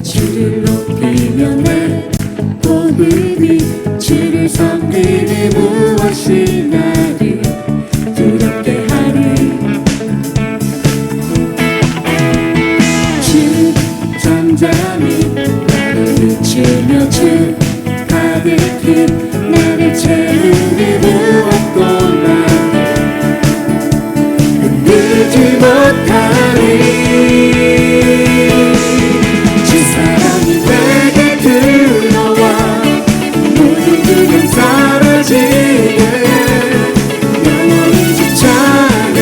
주를 높이며 내 호흡이 주를 섬기니 무엇이 나를 두렵게 하리. 주 잠잠히 나를 비추며 주 가득히 나를 채우니 무엇도 나를 흔들지 못하리. 주 사랑이 내게 들어와 모든 두려움 사라지게 영원히 주 찬양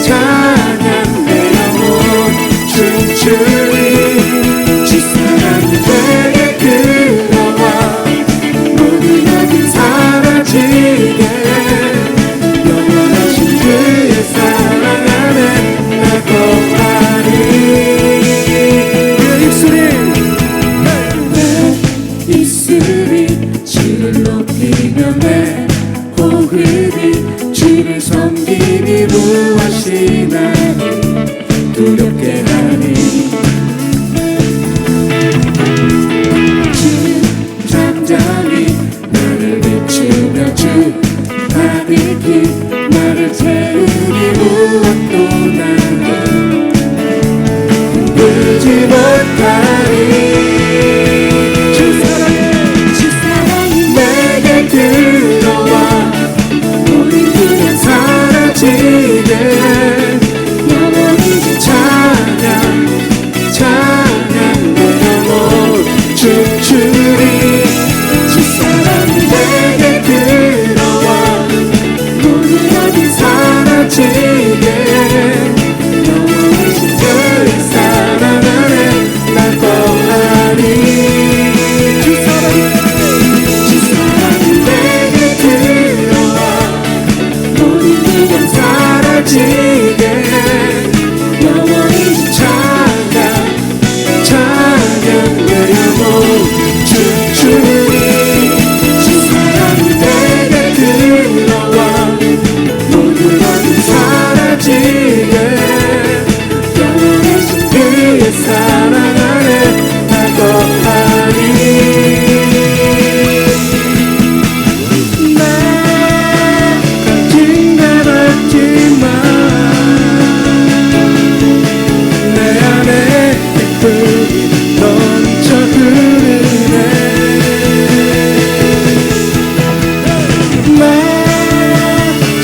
찬양 내 영혼 춤추리. 주 사랑이 내게 들어와 모든 어둠 사라지게 영원하신 그의 사랑 안에 나 거하리. 내 입술이 주를 높이며 내 호흡이 주를 섬기니 무엇이 나를 두렵게 하니. 주 잠잠히 나를 비추며 주 가득히 나를 채우니 무엇도 나를 흔들지 못하리. 주 사랑이 내게 들어와 모든 두려움 사라지게 영원히 주 찬양 찬양 내 영혼 춤추리. 주 사랑이 내게 들어와 모든 어둠 사라지게 영원히 주 그의 사랑 안에 나 거하리. 주 사랑이 내게 들어와 모든 두려움 사라지게 영원히 주 찬양 찬양 내 영혼 춤추리. 주 사랑이 내게 들어와 모든 어둠 사라지게 영원하신 그의 사랑 안에 나 거하리. 나 가진 것 같지만 내 안에 기쁨이 넘쳐 흐르네. 나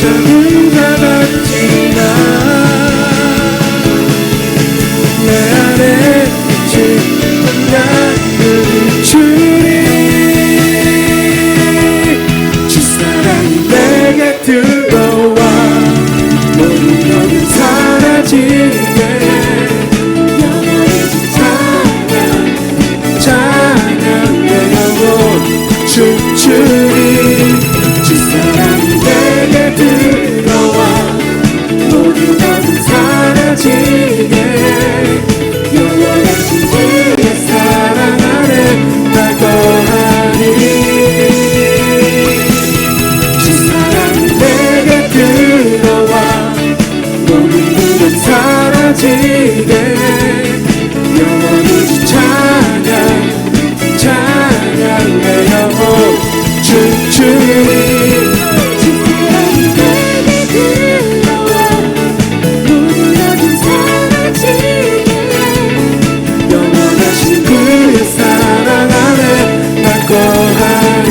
작은 것 같지만 내 안에 빛이 나를 비추리. 주 사랑이 내게 들어와 모든 어둠 사라지게 영원히 주 찬양 찬양 내 영혼 춤추리. 주 사랑이 내게 들어와 모든 어둠 사라지게 영원하신 그의 사랑 안에 나 거하리. 주 사랑이 내게 들어와 모든 두려움 사라지게 영원히 주 찬양 찬양 내 영혼 춤추리. 주 사랑이 내게 들어와 모든 어둠 사라지게 영원하신 그의 사랑 안에 나 거하리.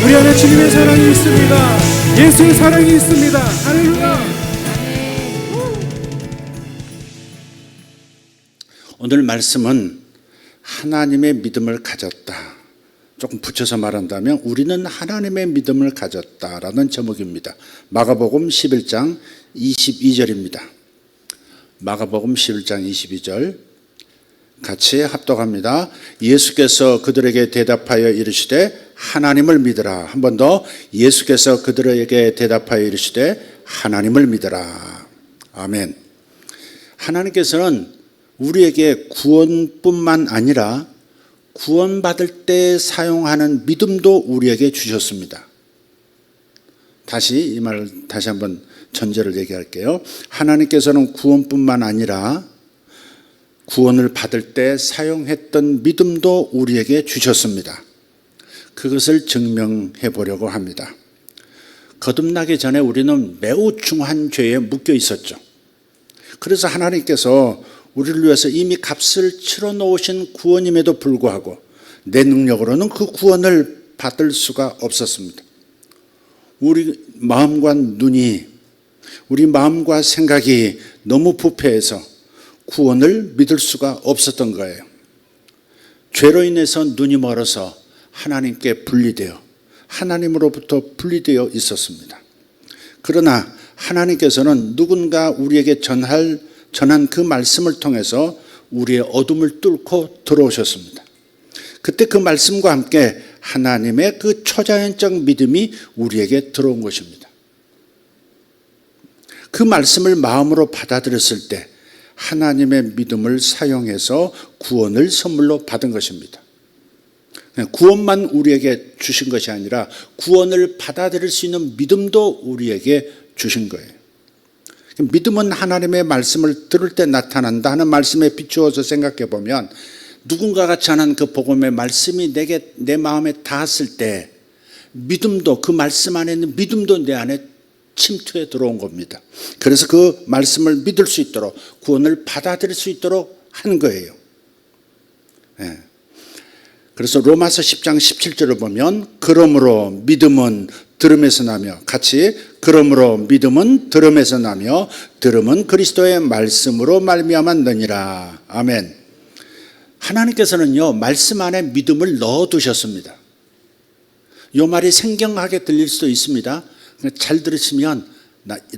우리 안에 주님의 사랑이 있습니다. 예수의 사랑이 있습니다. 할렐루야. 오늘 말씀은 하나님의 믿음을 가졌다. 조금 붙여서 말한다면 우리는 하나님의 믿음을 가졌다라는 제목입니다. 마가복음 11장 22절입니다. 마가복음 11장 22절. 같이 합독합니다. 예수께서 그들에게 대답하여 이르시되 하나님을 믿으라. 한 번 더. 예수께서 그들에게 대답하여 이르시되 하나님을 믿으라. 아멘. 하나님께서는 우리에게 구원뿐만 아니라 구원받을 때 사용하는 믿음도 우리에게 주셨습니다. 다시 이 말을 다시 한번 전제를 얘기할게요. 하나님께서는 구원뿐만 아니라 구원을 받을 때 사용했던 믿음도 우리에게 주셨습니다. 그것을 증명해 보려고 합니다. 거듭나기 전에 우리는 매우 중한 죄에 묶여 있었죠. 그래서 하나님께서 우리를 위해서 이미 값을 치러 놓으신 구원임에도 불구하고 내 능력으로는 그 구원을 받을 수가 없었습니다. 우리 마음과 눈이, 우리 마음과 생각이 너무 부패해서 구원을 믿을 수가 없었던 거예요. 죄로 인해서 눈이 멀어서 하나님께 분리되어 하나님으로부터 분리되어 있었습니다. 그러나 하나님께서는 누군가 우리에게 전한 그 말씀을 통해서 우리의 어둠을 뚫고 들어오셨습니다. 그때 그 말씀과 함께 하나님의 그 초자연적 믿음이 우리에게 들어온 것입니다. 그 말씀을 마음으로 받아들였을 때 하나님의 믿음을 사용해서 구원을 선물로 받은 것입니다. 구원만 우리에게 주신 것이 아니라 구원을 받아들일 수 있는 믿음도 우리에게 주신 거예요. 믿음은 하나님의 말씀을 들을 때 나타난다 하는 말씀에 비추어서 생각해 보면 누군가가 전한 그 복음의 말씀이 내 마음에 닿았을 때 믿음도, 그 말씀 안에 있는 믿음도 내 안에 침투해 들어온 겁니다. 그래서 그 말씀을 믿을 수 있도록, 구원을 받아들일 수 있도록 한 거예요. 네. 그래서 로마서 10장 17절을 보면 그러므로 믿음은 들음에서 나며, 같이 그러므로 믿음은 들음에서 나며 들음은 그리스도의 말씀으로 말미암았느니라. 아멘. 하나님께서는요, 말씀 안에 믿음을 넣어두셨습니다. 이 말이 생경하게 들릴 수도 있습니다. 잘 들으시면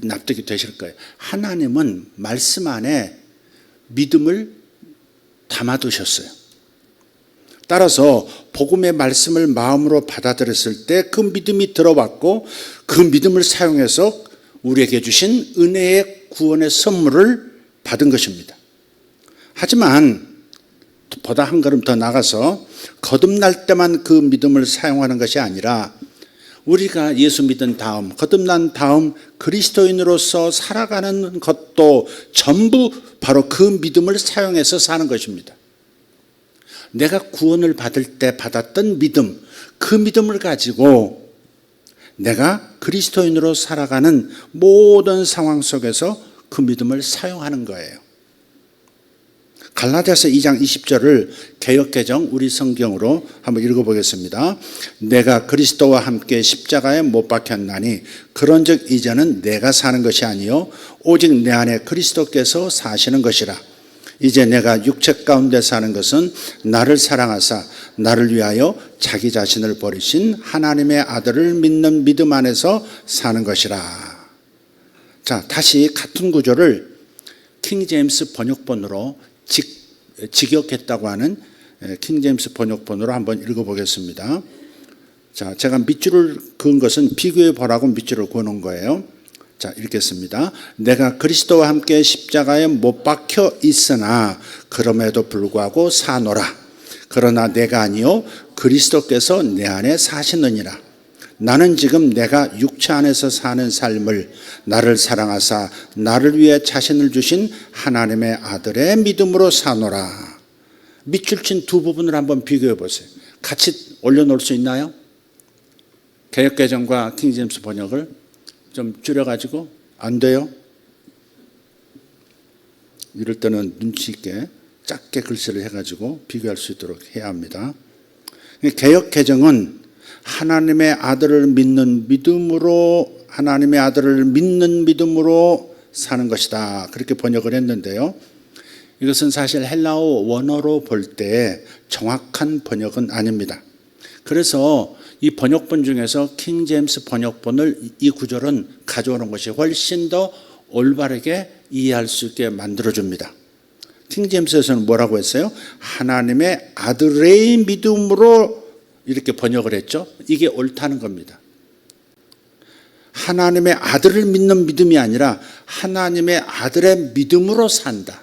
납득이 되실 거예요. 하나님은 말씀 안에 믿음을 담아두셨어요. 따라서 복음의 말씀을 마음으로 받아들였을 때 그 믿음이 들어왔고 그 믿음을 사용해서 우리에게 주신 은혜의 구원의 선물을 받은 것입니다. 하지만 보다 한 걸음 더 나가서 거듭날 때만 그 믿음을 사용하는 것이 아니라 우리가 예수 믿은 다음, 거듭난 다음 그리스도인으로서 살아가는 것도 전부 바로 그 믿음을 사용해서 사는 것입니다. 내가 구원을 받을 때 받았던 믿음, 그 믿음을 가지고 내가 그리스도인으로 살아가는 모든 상황 속에서 그 믿음을 사용하는 거예요. 갈라디아서 2장 20절을 개역개정 우리 성경으로 한번 읽어보겠습니다. 내가 그리스도와 함께 십자가에 못 박혔나니 그런즉 이제는 내가 사는 것이 아니요 오직 내 안에 그리스도께서 사시는 것이라. 이제 내가 육체 가운데 사는 것은 나를 사랑하사 나를 위하여 자기 자신을 버리신 하나님의 아들을 믿는 믿음 안에서 사는 것이라. 자, 다시 같은 구조를 킹 제임스 번역본으로 직역했다고 하는 킹 제임스 번역본으로 한번 읽어보겠습니다. 자, 제가 밑줄을 그은 것은 비교해 보라고 밑줄을 그어놓은 거예요. 자, 읽겠습니다. 내가 그리스도와 함께 십자가에 못 박혀 있으나 그럼에도 불구하고 사노라. 그러나 내가 아니요 그리스도께서 내 안에 사시느니라. 나는 지금 내가 육체 안에서 사는 삶을 나를 사랑하사 나를 위해 자신을 주신 하나님의 아들의 믿음으로 사노라. 밑줄 친 두 부분을 한번 비교해 보세요. 같이 올려놓을 수 있나요? 개역개정과 킹제임스 번역을 좀 줄여가지고. 안 돼요? 이럴 때는 눈치 있게 작게 글씨를 해가지고 비교할 수 있도록 해야 합니다. 개역개정은 하나님의 아들을 믿는 믿음으로, 하나님의 아들을 믿는 믿음으로 사는 것이다, 그렇게 번역을 했는데요. 이것은 사실 헬라어 원어로 볼 때 정확한 번역은 아닙니다. 그래서 이 번역본 중에서 킹 제임스 번역본을 이 구절은 가져오는 것이 훨씬 더 올바르게 이해할 수 있게 만들어줍니다. 킹제임스에서는 뭐라고 했어요? 하나님의 아들의 믿음으로 이렇게 번역을 했죠. 이게 옳다는 겁니다. 하나님의 아들을 믿는 믿음이 아니라 하나님의 아들의 믿음으로 산다.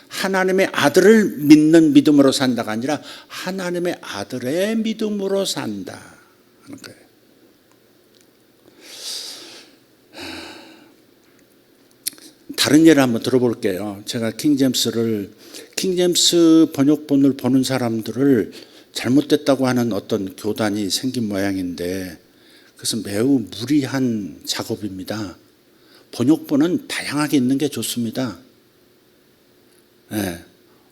하나님의 아들을 믿는 믿음으로 산다가 아니라 하나님의 아들의 믿음으로 산다 하는 거예요. 다른 예를 한번 들어볼게요. 제가 킹제임스 번역본을 보는 사람들을 잘못됐다고 하는 어떤 교단이 생긴 모양인데 그것은 매우 무리한 작업입니다. 번역본은 다양하게 있는 게 좋습니다. 네.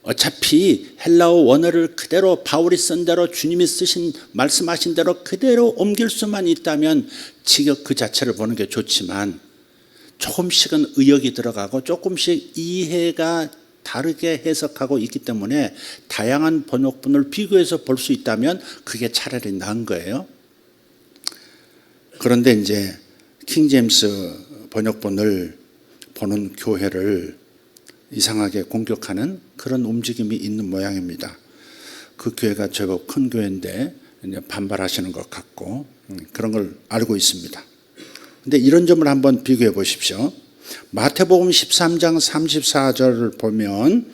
어차피 헬라어 원어를 그대로 바울이 쓴 대로 주님이 말씀하신 대로 그대로 옮길 수만 있다면 직역 그 자체를 보는 게 좋지만 조금씩은 의역이 들어가고 조금씩 이해가 다르게 해석하고 있기 때문에 다양한 번역본을 비교해서 볼 수 있다면 그게 차라리 나은 거예요. 그런데 이제 킹제임스 번역본을 보는 교회를 이상하게 공격하는 그런 움직임이 있는 모양입니다. 그 교회가 제법 큰 교회인데 이제 반발하시는 것 같고 그런 걸 알고 있습니다. 근데 이런 점을 한번 비교해 보십시오. 마태복음 13장 34절을 보면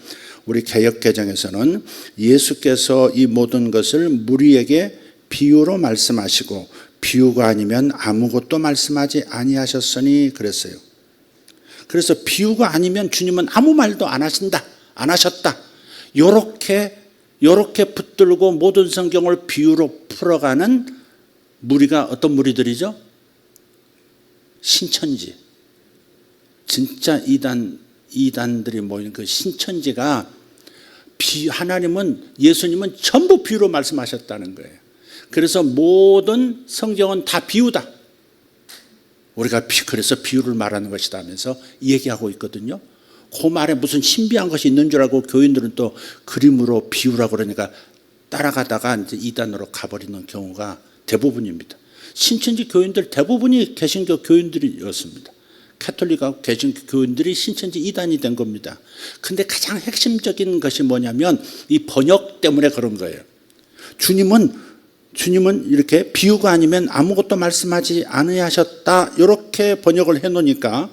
우리 개역개정에서는 예수께서 이 모든 것을 무리에게 비유로 말씀하시고 비유가 아니면 아무것도 말씀하지 아니하셨으니 그랬어요. 그래서 비유가 아니면 주님은 아무 말도 안 하셨다. 요렇게 붙들고 모든 성경을 비유로 풀어가는 무리가 어떤 무리들이죠? 신천지. 진짜 이단들이 모이는 그 신천지가 예수님은 전부 비유로 말씀하셨다는 거예요. 그래서 모든 성경은 다 비유다. 우리가 그래서 비유를 말하는 것이다 하면서 얘기하고 있거든요. 그 말에 무슨 신비한 것이 있는 줄 알고 교인들은 또 그림으로 비유라고 그러니까 따라가다가 이제 이단으로 가버리는 경우가 대부분입니다. 신천지 교인들 대부분이 개신교 교인들이었습니다. 카톨릭하고 개신교 교인들이 신천지 이단이 된 겁니다. 근데 가장 핵심적인 것이 뭐냐면 이 번역 때문에 그런 거예요. 주님은 이렇게 비유가 아니면 아무것도 말씀하지 않으셨다 이렇게 번역을 해놓으니까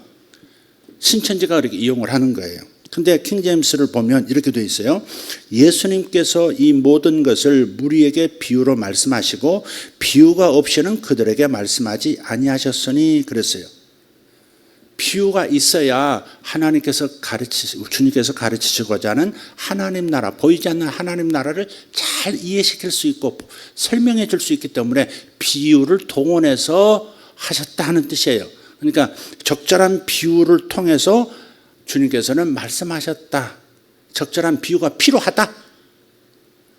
신천지가 그렇게 이용을 하는 거예요. 근데 킹제임스를 보면 이렇게 되어 있어요. 예수님께서 이 모든 것을 무리에게 비유로 말씀하시고 비유가 없이는 그들에게 말씀하지 아니하셨으니 그랬어요. 비유가 있어야 주님께서 가르치시고자 하는 하나님 나라, 보이지 않는 하나님 나라를 잘 이해시킬 수 있고 설명해 줄 수 있기 때문에 비유를 동원해서 하셨다 하는 뜻이에요. 그러니까 적절한 비유를 통해서 주님께서는 말씀하셨다. 적절한 비유가 필요하다.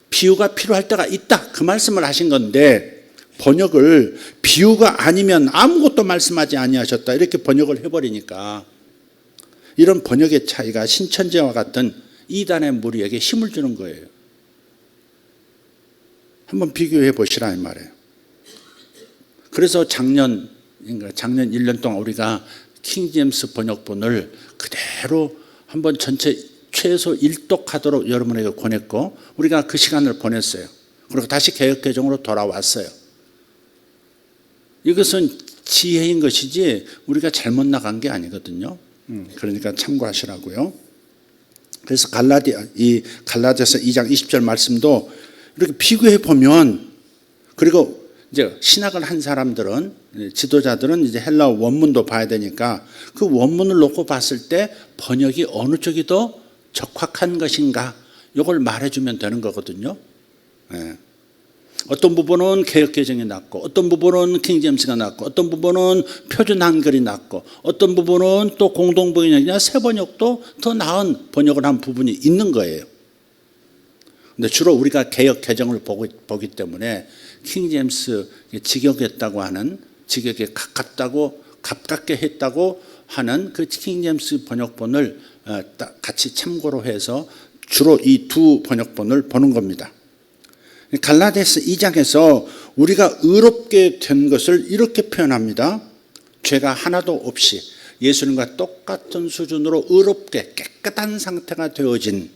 비유가 필요할 때가 있다. 그 말씀을 하신 건데 번역을 비유가 아니면 아무것도 말씀하지 아니하셨다 이렇게 번역을 해버리니까 이런 번역의 차이가 신천지와 같은 이단의 무리에게 힘을 주는 거예요. 한번 비교해 보시라 이 말이에요. 그래서 작년 1년 동안 우리가 킹제임스 번역본을 그대로 한번 전체 최소 일독하도록 여러분에게 권했고 우리가 그 시간을 보냈어요. 그리고 다시 개역개정으로 돌아왔어요. 이것은 지혜인 것이지 우리가 잘못 나간 게 아니거든요. 그러니까 참고하시라고요. 그래서 갈라디아서 2장 20절 말씀도 이렇게 비교해 보면 그리고 이제 신학을 한 사람들은 지도자들은 이제 헬라어 원문도 봐야 되니까 그 원문을 놓고 봤을 때 번역이 어느 쪽이 더 적확한 것인가 이걸 말해주면 되는 거거든요. 네. 어떤 부분은 개역개정이 낫고 어떤 부분은 킹제임스가 낫고 어떤 부분은 표준 한글이 낫고 어떤 부분은 또 공동번역이나 새번역도 더 나은 번역을 한 부분이 있는 거예요. 근데 주로 우리가 개역개정을 보기 때문에 킹제임스 직역했다고 하는 직역에 가깝게 했다고 하는 그 킹제임스 번역본을 같이 참고로 해서 주로 이 두 번역본을 보는 겁니다. 갈라디아서 2장에서 우리가 의롭게 된 것을 이렇게 표현합니다. 죄가 하나도 없이 예수님과 똑같은 수준으로 의롭게 깨끗한 상태가 되어진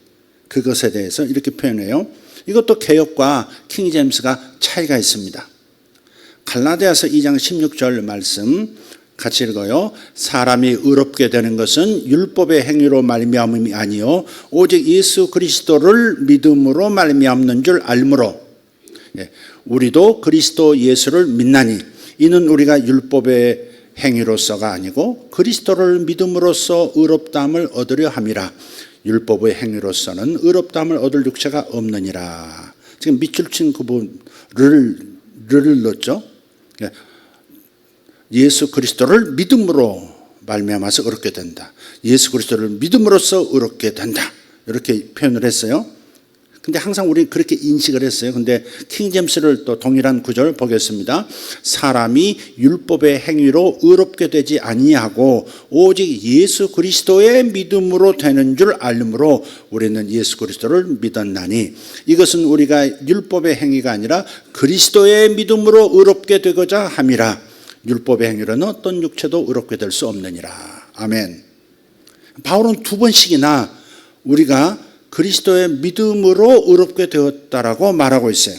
그것에 대해서 이렇게 표현해요. 이것도 개역과 킹제임스가 차이가 있습니다. 갈라디아서 2장 16절 말씀 같이 읽어요. 사람이 의롭게 되는 것은 율법의 행위로 말미암음이 아니요 오직 예수 그리스도를 믿음으로 말미암는 줄 알므로 우리도 그리스도 예수를 믿나니 이는 우리가 율법의 행위로서가 아니고 그리스도를 믿음으로써 의롭다함을 얻으려 함이라. 율법의 행위로서는 의롭다함을 얻을 육체가 없느니라. 지금 밑줄 친 그분을 넣었죠. 예수 그리스도를 믿음으로 말미암아서 의롭게 된다. 예수 그리스도를 믿음으로써 의롭게 된다. 이렇게 표현을 했어요. 근데 항상 우리 그렇게 인식을 했어요. 근데 킹제임스를 또 동일한 구절 보겠습니다. 사람이 율법의 행위로 의롭게 되지 아니하고 오직 예수 그리스도의 믿음으로 되는 줄 알므로 우리는 예수 그리스도를 믿었나니 이것은 우리가 율법의 행위가 아니라 그리스도의 믿음으로 의롭게 되고자 함이라. 율법의 행위로는 어떤 육체도 의롭게 될 수 없느니라. 아멘. 바울은 두 번씩이나 우리가 그리스도의 믿음으로 의롭게 되었다라고 말하고 있어요.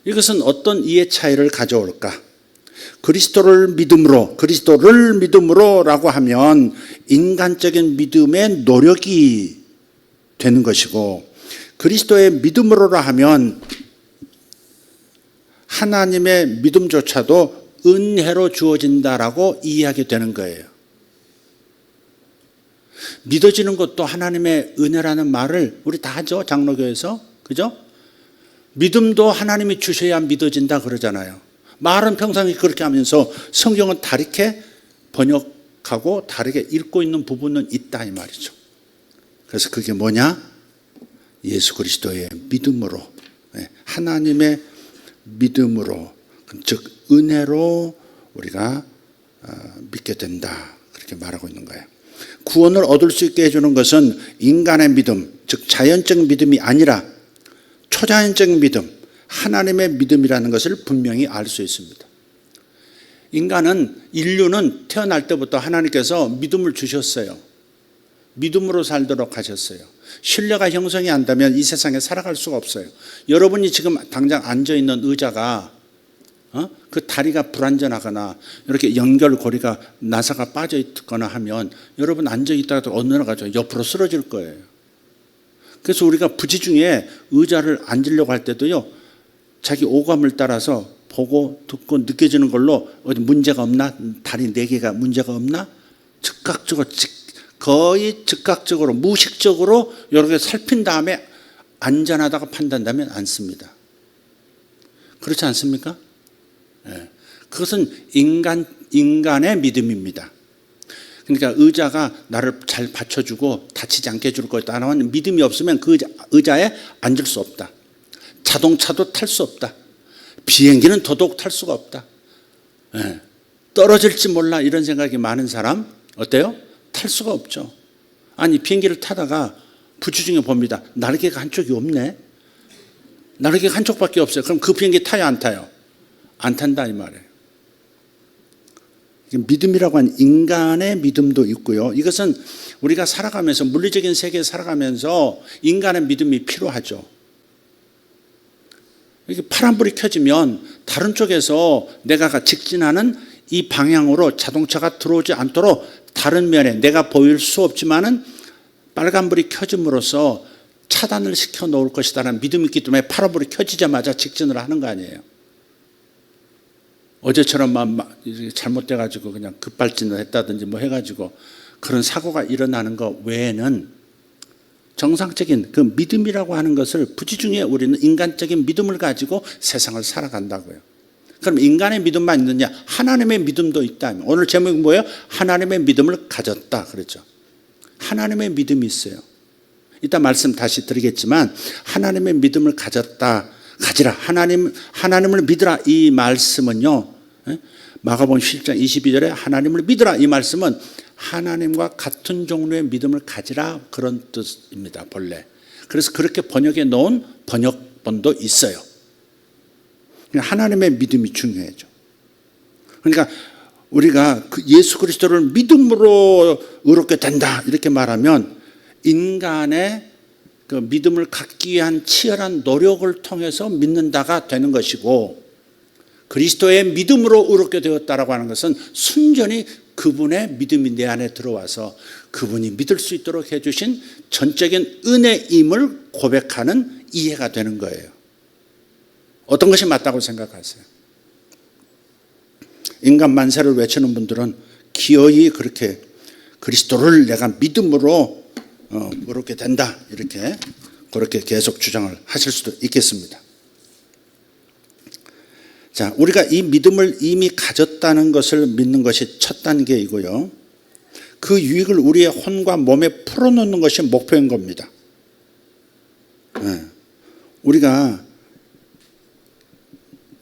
이것은 어떤 이해 차이를 가져올까? 그리스도를 믿음으로라고 하면 인간적인 믿음의 노력이 되는 것이고 그리스도의 믿음으로라 하면 하나님의 믿음조차도 은혜로 주어진다라고 이해하게 되는 거예요. 믿어지는 것도 하나님의 은혜라는 말을 우리 다 하죠. 장로교에서. 그죠? 믿음도 하나님이 주셔야 믿어진다 그러잖아요. 말은 평상시 그렇게 하면서 성경은 다르게 번역하고 다르게 읽고 있는 부분은 있다 이 말이죠. 그래서 그게 뭐냐? 예수 그리스도의 믿음으로, 하나님의 믿음으로, 즉 은혜로 우리가 믿게 된다. 그렇게 말하고 있는 거예요. 구원을 얻을 수 있게 해주는 것은 인간의 믿음, 즉 자연적 믿음이 아니라 초자연적 믿음, 하나님의 믿음이라는 것을 분명히 알 수 있습니다. 인류는 태어날 때부터 하나님께서 믿음을 주셨어요. 믿음으로 살도록 하셨어요. 신뢰가 형성이 안 되면 이 세상에 살아갈 수가 없어요. 여러분이 지금 당장 앉아있는 의자가 그 다리가 불안전하거나 이렇게 연결고리가 나사가 빠져 있거나 하면 여러분 앉아 있다가 어느 날 가지고 옆으로 쓰러질 거예요. 그래서 우리가 부지 중에 의자를 앉으려고 할 때도요, 자기 오감을 따라서 보고 듣고 느껴지는 걸로 어디 문제가 없나? 다리 4개가 문제가 없나? 거의 즉각적으로 무의식적으로 여러 개 살핀 다음에 안전하다고 판단하면 앉습니다. 그렇지 않습니까? 그것은 인간의 믿음입니다. 그러니까 의자가 나를 잘 받쳐주고 다치지 않게 해줄 거다라는 믿음이 없으면 그 의자에 앉을 수 없다. 자동차도 탈 수 없다. 비행기는 더더욱 탈 수가 없다. 떨어질지 몰라 이런 생각이 많은 사람 어때요? 탈 수가 없죠. 아니 비행기를 타다가 부지 중에 봅니다. 날개가 한쪽이 없네. 날개가 한쪽밖에 없어요. 그럼 그 비행기 타요 안 타요? 안 탄다 이 말이에요. 믿음이라고 하는 인간의 믿음도 있고요. 이것은 우리가 살아가면서 물리적인 세계에 살아가면서 인간의 믿음이 필요하죠. 이렇게 파란불이 켜지면 다른 쪽에서 내가 직진하는 이 방향으로 자동차가 들어오지 않도록 다른 면에 내가 보일 수 없지만은 빨간불이 켜짐으로써 차단을 시켜 놓을 것이다라는 믿음이 있기 때문에 파란불이 켜지자마자 직진을 하는 거 아니에요. 어제처럼 잘못돼가지고 그냥 급발진을 했다든지 뭐 해가지고 그런 사고가 일어나는 것 외에는 정상적인 그 믿음이라고 하는 것을 부지중에 우리는 인간적인 믿음을 가지고 세상을 살아간다고요. 그럼 인간의 믿음만 있느냐? 하나님의 믿음도 있다. 오늘 제목이 뭐예요? 하나님의 믿음을 가졌다. 그렇죠. 하나님의 믿음이 있어요. 이따 말씀 다시 드리겠지만 하나님의 믿음을 가지라. 하나님을 믿으라. 이 말씀은요. 마가복음 10장 22절에 하나님을 믿으라. 이 말씀은 하나님과 같은 종류의 믿음을 가지라 그런 뜻입니다. 본래. 그래서 그렇게 번역해 놓은 번역본도 있어요. 하나님의 믿음이 중요해져. 그러니까 우리가 그 예수 그리스도를 믿음으로 의롭게 된다 이렇게 말하면 인간의 그 믿음을 갖기 위한 치열한 노력을 통해서 믿는다가 되는 것이고, 그리스도의 믿음으로 의롭게 되었다라고 하는 것은 순전히 그분의 믿음이 내 안에 들어와서 그분이 믿을 수 있도록 해주신 전적인 은혜임을 고백하는 이해가 되는 거예요. 어떤 것이 맞다고 생각하세요? 인간 만세를 외치는 분들은 기어이 그렇게 그리스도를 내가 믿음으로 그렇게 된다 이렇게 그렇게 계속 주장을 하실 수도 있겠습니다. 자, 우리가 이 믿음을 이미 가졌다는 것을 믿는 것이 첫 단계이고요. 그 유익을 우리의 혼과 몸에 풀어놓는 것이 목표인 겁니다. 우리가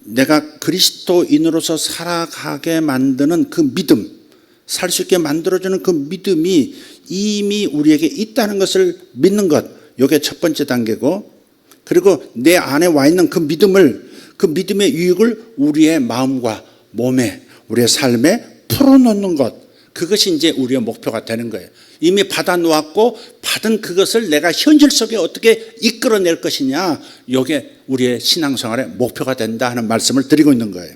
내가 그리스도인으로서 살아가게 만드는 그 믿음, 살 수 있게 만들어주는 그 믿음이 이미 우리에게 있다는 것을 믿는 것, 이게 첫 번째 단계고, 그리고 내 안에 와 있는 그 믿음을, 그 믿음의 유익을 우리의 마음과 몸에, 우리의 삶에 풀어놓는 것, 그것이 이제 우리의 목표가 되는 거예요. 이미 받아 놓았고 받은 그것을 내가 현실 속에 어떻게 이끌어낼 것이냐, 이게 우리의 신앙생활의 목표가 된다 하는 말씀을 드리고 있는 거예요.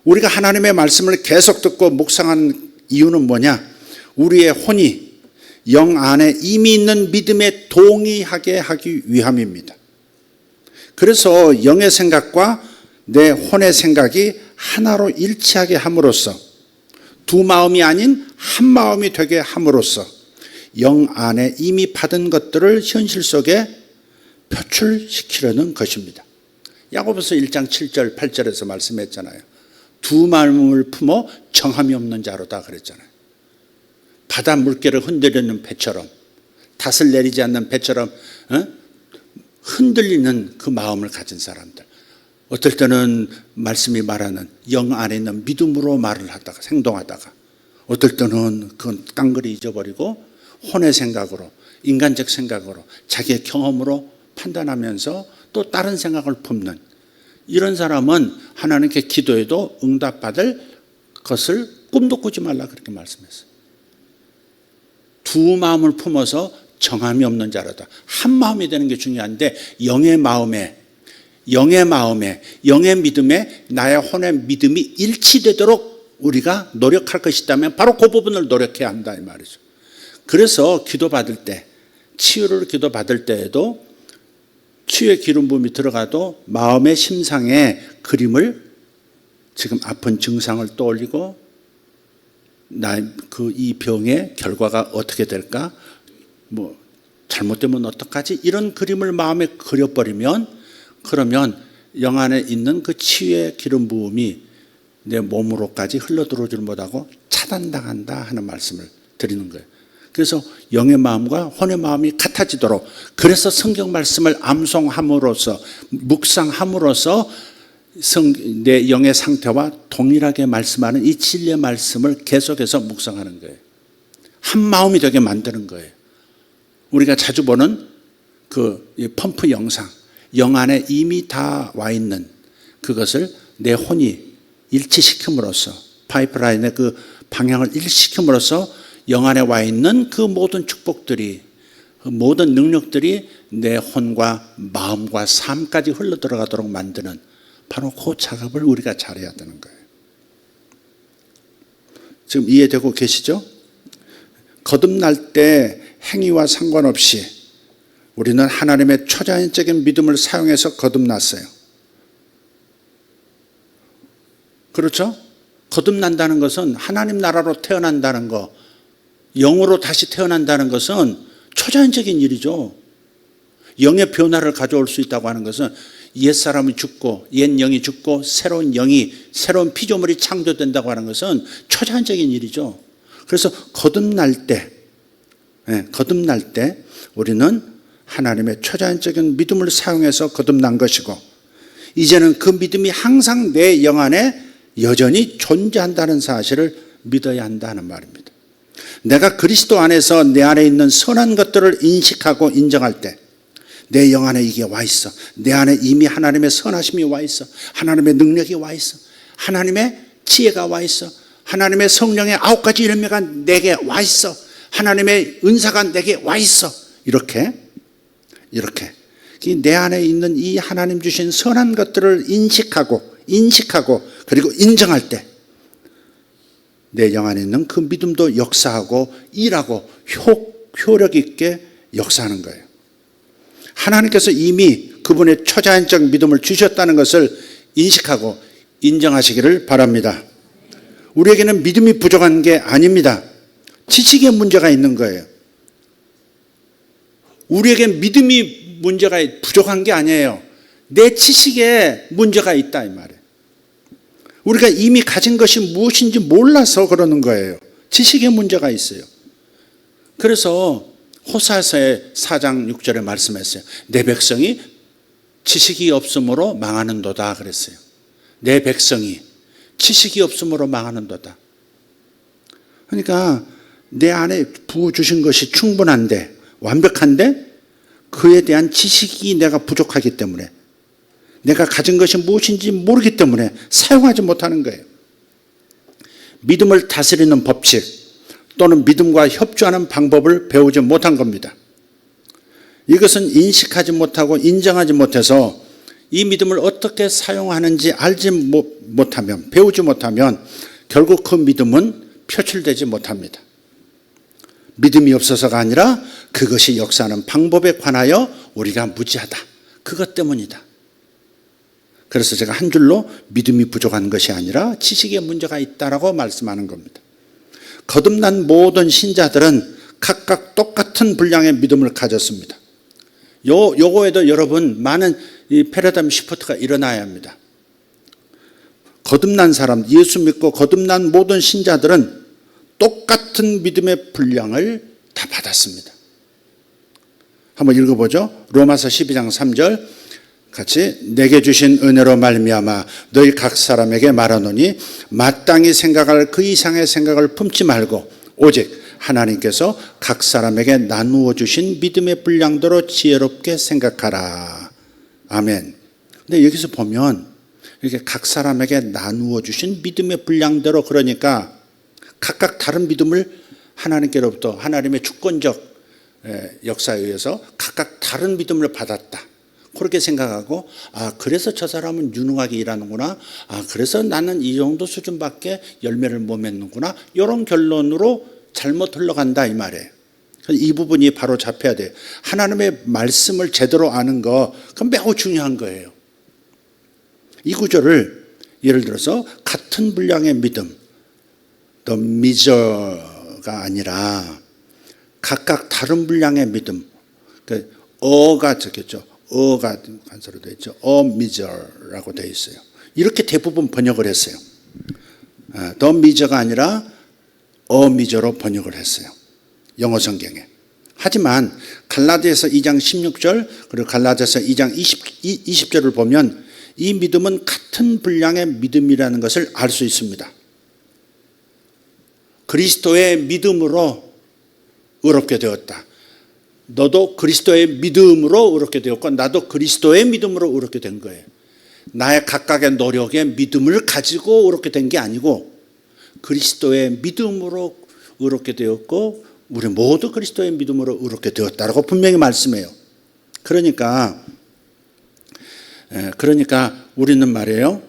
우리가 하나님의 말씀을 계속 듣고 묵상한 이유는 뭐냐? 우리의 혼이 영 안에 이미 있는 믿음에 동의하게 하기 위함입니다. 그래서 영의 생각과 내 혼의 생각이 하나로 일치하게 함으로써, 두 마음이 아닌 한 마음이 되게 함으로써 영 안에 이미 받은 것들을 현실 속에 표출시키려는 것입니다. 야고보서 1장 7절 8절에서 말씀했잖아요. 두 마음을 품어 정함이 없는 자로다 그랬잖아요. 바다 물결을 흔들리는 배처럼, 닷을 내리지 않는 배처럼 흔들리는 그 마음을 가진 사람들. 어떨 때는 말씀이 말하는 영 안에 있는 믿음으로 말을 하다가 행동하다가, 어떨 때는 그건 깡그리 잊어버리고 혼의 생각으로, 인간적 생각으로, 자기의 경험으로 판단하면서 또 다른 생각을 품는 이런 사람은 하나님께 기도해도 응답받을 것을 꿈도 꾸지 말라 그렇게 말씀했어요. 두 마음을 품어서 정함이 없는 자로다. 한 마음이 되는 게 중요한데 영의 마음에, 영의 믿음에 나의 혼의 믿음이 일치되도록 우리가 노력할 것이 있다면 바로 그 부분을 노력해야 한다 이 말이죠. 그래서 기도받을 때, 치유를 기도받을 때에도 치유의 기름 부음이 들어가도 마음의 심상의 그림을, 지금 아픈 증상을 떠올리고 이 병의 결과가 어떻게 될까, 뭐 잘못되면 어떡하지, 이런 그림을 마음에 그려버리면, 그러면 영 안에 있는 그 치유의 기름 부음이 내 몸으로까지 흘러들어오지 못하고 차단당한다 하는 말씀을 드리는 거예요. 그래서 영의 마음과 혼의 마음이 같아지도록, 그래서 성경 말씀을 암송함으로써, 묵상함으로써 내 영의 상태와 동일하게 말씀하는 이 진리의 말씀을 계속해서 묵상하는 거예요. 한 마음이 되게 만드는 거예요. 우리가 자주 보는 그 펌프 영상, 영 안에 이미 다 와 있는 그것을 내 혼이 일치시킴으로써, 파이프라인의 그 방향을 일치시킴으로써 영 안에 와 있는 그 모든 축복들이, 그 모든 능력들이 내 혼과 마음과 삶까지 흘러들어가도록 만드는 바로 그 작업을 우리가 잘해야 되는 거예요. 지금 이해되고 계시죠? 거듭날 때 행위와 상관없이 우리는 하나님의 초자연적인 믿음을 사용해서 거듭났어요. 그렇죠? 거듭난다는 것은 하나님 나라로 태어난다는 거, 영으로 다시 태어난다는 것은 초자연적인 일이죠. 영의 변화를 가져올 수 있다고 하는 것은 옛사람이 죽고 옛 영이 죽고 새로운 영이, 새로운 피조물이 창조된다고 하는 것은 초자연적인 일이죠. 그래서 거듭날 때 우리는 하나님의 초자연적인 믿음을 사용해서 거듭난 것이고, 이제는 그 믿음이 항상 내 영 안에 여전히 존재한다는 사실을 믿어야 한다는 말입니다. 내가 그리스도 안에서 내 안에 있는 선한 것들을 인식하고 인정할 때, 내 영 안에 이게 와 있어, 내 안에 이미 하나님의 선하심이 와 있어, 하나님의 능력이 와 있어, 하나님의 지혜가 와 있어. 하나님의 성령의 9가지 열매가 내게 와 있어. 하나님의 은사가 내게 와 있어. 이렇게 내 안에 있는 이 하나님 주신 선한 것들을 인식하고 그리고 인정할 때 내 영 안에 있는 그 믿음도 역사하고 일하고 효력 있게 역사하는 거예요. 하나님께서 이미 그분의 초자연적 믿음을 주셨다는 것을 인식하고 인정하시기를 바랍니다. 우리에게는 믿음이 부족한 게 아닙니다. 지식에 문제가 있는 거예요. 우리에게 믿음이 문제가 부족한 게 아니에요. 내 지식에 문제가 있다 이 말이에요. 우리가 이미 가진 것이 무엇인지 몰라서 그러는 거예요. 지식에 문제가 있어요. 그래서 호사서의 4장 6절에 말씀했어요. 내 백성이 지식이 없으므로 망하는도다 그랬어요. 내 백성이 지식이 없으므로 망하는도다. 그러니까 내 안에 부어주신 것이 충분한데 완벽한데 그에 대한 지식이 내가 부족하기 때문에 내가 가진 것이 무엇인지 모르기 때문에 사용하지 못하는 거예요. 믿음을 다스리는 법칙 또는 믿음과 협조하는 방법을 배우지 못한 겁니다. 이것은 인식하지 못하고 인정하지 못해서 이 믿음을 어떻게 사용하는지 알지 못하면 배우지 못하면 결국 그 믿음은 표출되지 못합니다. 믿음이 없어서가 아니라 그것이 역사하는 방법에 관하여 우리가 무지하다. 그것 때문이다. 그래서 제가 한 줄로 믿음이 부족한 것이 아니라 지식에 문제가 있다라고 말씀하는 겁니다. 거듭난 모든 신자들은 각각 똑같은 분량의 믿음을 가졌습니다. 요거에도 여러분 많은 이 패러다임 시프트가 일어나야 합니다. 거듭난 사람, 예수 믿고 거듭난 모든 신자들은 똑같은 믿음의 분량을 다 받았습니다. 한번 읽어보죠. 로마서 12장 3절 같이 내게 주신 은혜로 말미암아 너희 각 사람에게 말하노니 마땅히 생각할 그 이상의 생각을 품지 말고 오직 하나님께서 각 사람에게 나누어 주신 믿음의 분량대로 지혜롭게 생각하라. 아멘. 근데 여기서 보면 이렇게 각 사람에게 나누어 주신 믿음의 분량대로 그러니까 각각 다른 믿음을 하나님께로부터 하나님의 주권적 역사에 의해서 각각 다른 믿음을 받았다. 그렇게 생각하고 그래서 저 사람은 유능하게 일하는구나. 그래서 나는 이 정도 수준밖에 열매를 못 맺는구나. 이런 결론으로 잘못 흘러간다 이 말이에요. 이 부분이 바로 잡혀야 돼요. 하나님의 말씀을 제대로 아는 거 그건 매우 중요한 거예요. 이 구절을 예를 들어서 같은 분량의 믿음 the measure가 아니라 각각 다른 분량의 믿음 어가 적혔죠. 어가 간서로 되어 있죠. measure라고 되어 있어요. 이렇게 대부분 번역을 했어요. the measure가 아니라 measure로 번역을 했어요. 영어 성경에. 하지만 갈라디아서 2장 16절 그리고 갈라디아서 2장 20절을 보면 이 믿음은 같은 분량의 믿음이라는 것을 알 수 있습니다. 그리스도의 믿음으로 의롭게 되었다. 너도 그리스도의 믿음으로 의롭게 되었고 나도 그리스도의 믿음으로 의롭게 된 거예요. 나의 각각의 노력의 믿음을 가지고 의롭게 된 게 아니고 그리스도의 믿음으로 의롭게 되었고 우리 모두 그리스도의 믿음으로 의롭게 되었다라고 분명히 말씀해요. 그러니까 우리는 말이에요.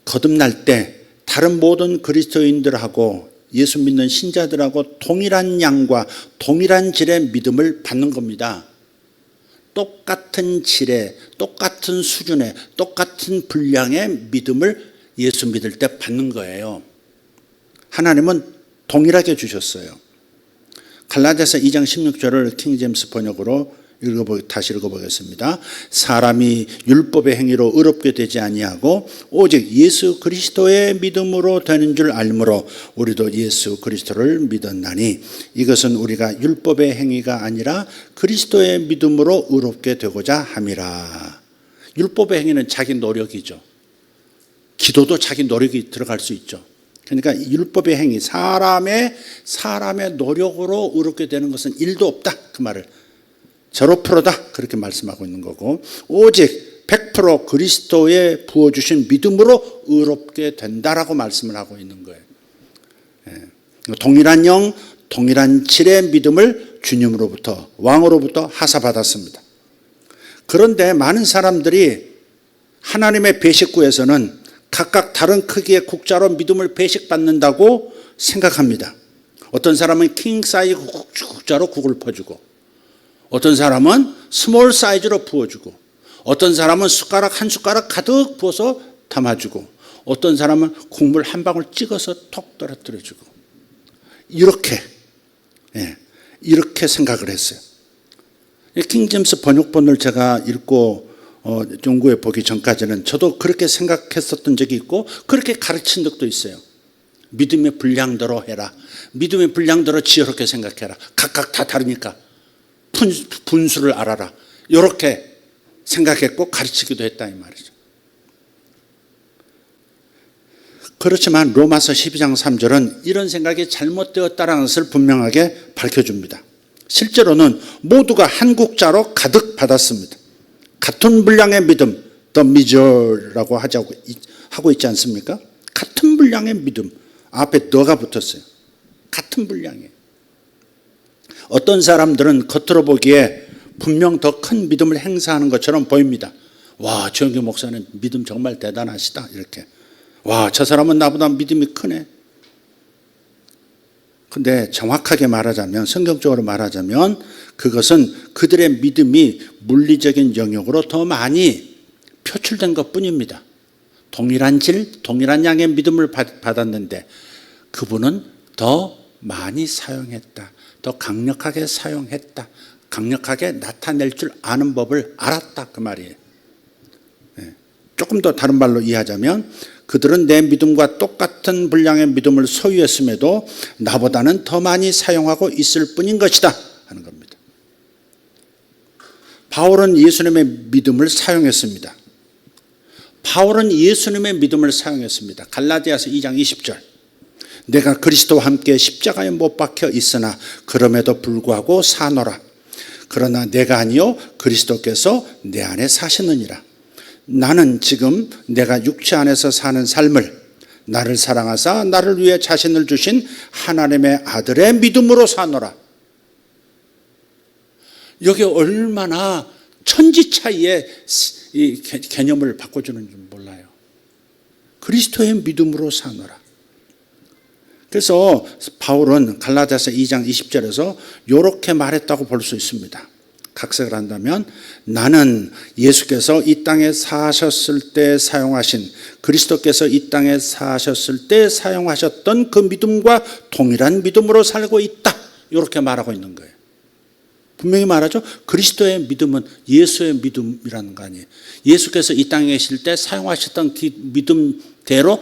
거듭날 때 다른 모든 그리스도인들하고 예수 믿는 신자들하고 동일한 양과 동일한 질의 믿음을 받는 겁니다. 똑같은 질의, 똑같은 수준의, 똑같은 분량의 믿음을 예수 믿을 때 받는 거예요. 하나님은 동일하게 주셨어요. 갈라디아서 2장 16절을 킹제임스 번역으로 다시 읽어보겠습니다. 사람이 율법의 행위로 의롭게 되지 아니하고 오직 예수 그리스도의 믿음으로 되는 줄 알므로 우리도 예수 그리스도를 믿었나니 이것은 우리가 율법의 행위가 아니라 그리스도의 믿음으로 의롭게 되고자 함이라. 율법의 행위는 자기 노력이죠. 기도도 자기 노력이 들어갈 수 있죠. 그러니까 율법의 행위, 사람의 노력으로 의롭게 되는 것은 일도 없다. 그 말을 0%다 그렇게 말씀하고 있는 거고 오직 100% 그리스도에 부어주신 믿음으로 의롭게 된다라고 말씀을 하고 있는 거예요. 동일한 영, 동일한 질의 믿음을 주님으로부터, 왕으로부터 하사받았습니다. 그런데 많은 사람들이 하나님의 배식구에서는 각각 다른 크기의 국자로 믿음을 배식받는다고 생각합니다. 어떤 사람은 킹 사이즈 국자로 국을 퍼주고, 어떤 사람은 스몰 사이즈로 부어주고, 어떤 사람은 숟가락 한 숟가락 가득 부어서 담아주고, 어떤 사람은 국물 한 방울 찍어서 톡 떨어뜨려주고, 이렇게 생각을 했어요. 킹제임스 번역본을 제가 읽고 연구해 보기 전까지는 저도 그렇게 생각했었던 적이 있고 그렇게 가르친 적도 있어요. 믿음의 분량대로 해라. 믿음의 분량대로 지혜롭게 생각해라. 각각 다 다르니까 분수를 알아라. 이렇게 생각했고 가르치기도 했다 이 말이죠. 그렇지만 로마서 12장 3절은 이런 생각이 잘못되었다는 것을 분명하게 밝혀줍니다. 실제로는 모두가 한 국자로 가득 받았습니다. 같은 분량의 믿음, the measure라고 하고 있지 않습니까? 같은 분량의 믿음, 앞에 더가 붙었어요. 같은 분량이에요. 어떤 사람들은 겉으로 보기에 분명 더 큰 믿음을 행사하는 것처럼 보입니다. 와, 정규 목사는 믿음 정말 대단하시다 이렇게. 와, 저 사람은 나보다 믿음이 크네. 근데 정확하게 말하자면, 성경적으로 말하자면 그것은 그들의 믿음이 물리적인 영역으로 더 많이 표출된 것뿐입니다. 동일한 질, 동일한 양의 믿음을 받았는데 그분은 더 많이 사용했다. 더 강력하게 사용했다. 강력하게 나타낼 줄 아는 법을 알았다 그 말이에요. 조금 더 다른 말로 이해하자면 그들은 내 믿음과 똑같은 분량의 믿음을 소유했음에도 나보다는 더 많이 사용하고 있을 뿐인 것이다 하는 겁니다. 바울은 예수님의 믿음을 사용했습니다. 바울은 예수님의 믿음을 사용했습니다. 갈라디아서 2장 20절. 내가 그리스도와 함께 십자가에 못 박혀 있으나 그럼에도 불구하고 사노라. 그러나 내가 아니요 그리스도께서 내 안에 사시느니라. 나는 지금 내가 육체 안에서 사는 삶을 나를 사랑하사 나를 위해 자신을 주신 하나님의 아들의 믿음으로 사노라. 여기 얼마나 천지 차이의 이 개념을 바꿔주는지 몰라요. 그리스도의 믿음으로 사노라. 그래서 바울은 갈라디아서 2장 20절에서 이렇게 말했다고 볼 수 있습니다. 각색을 한다면 나는 예수께서 이 땅에 사셨을 때 사용하신, 그리스도께서 이 땅에 사셨을 때 사용하셨던 그 믿음과 동일한 믿음으로 살고 있다. 이렇게 말하고 있는 거예요. 분명히 말하죠. 그리스도의 믿음은 예수의 믿음이라는 거 아니에요. 예수께서 이 땅에 계실 때 사용하셨던 그 믿음대로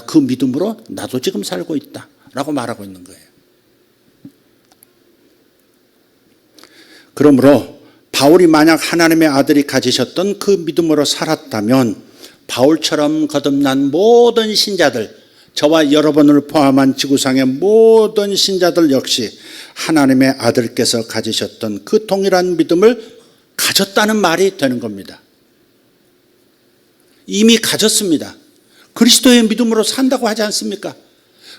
그 믿음으로 나도 지금 살고 있다 라고 말하고 있는 거예요. 그러므로 바울이 만약 하나님의 아들이 가지셨던 그 믿음으로 살았다면 바울처럼 거듭난 모든 신자들, 저와 여러분을 포함한 지구상의 모든 신자들 역시 하나님의 아들께서 가지셨던 그 동일한 믿음을 가졌다는 말이 되는 겁니다. 이미 가졌습니다. 그리스도의 믿음으로 산다고 하지 않습니까?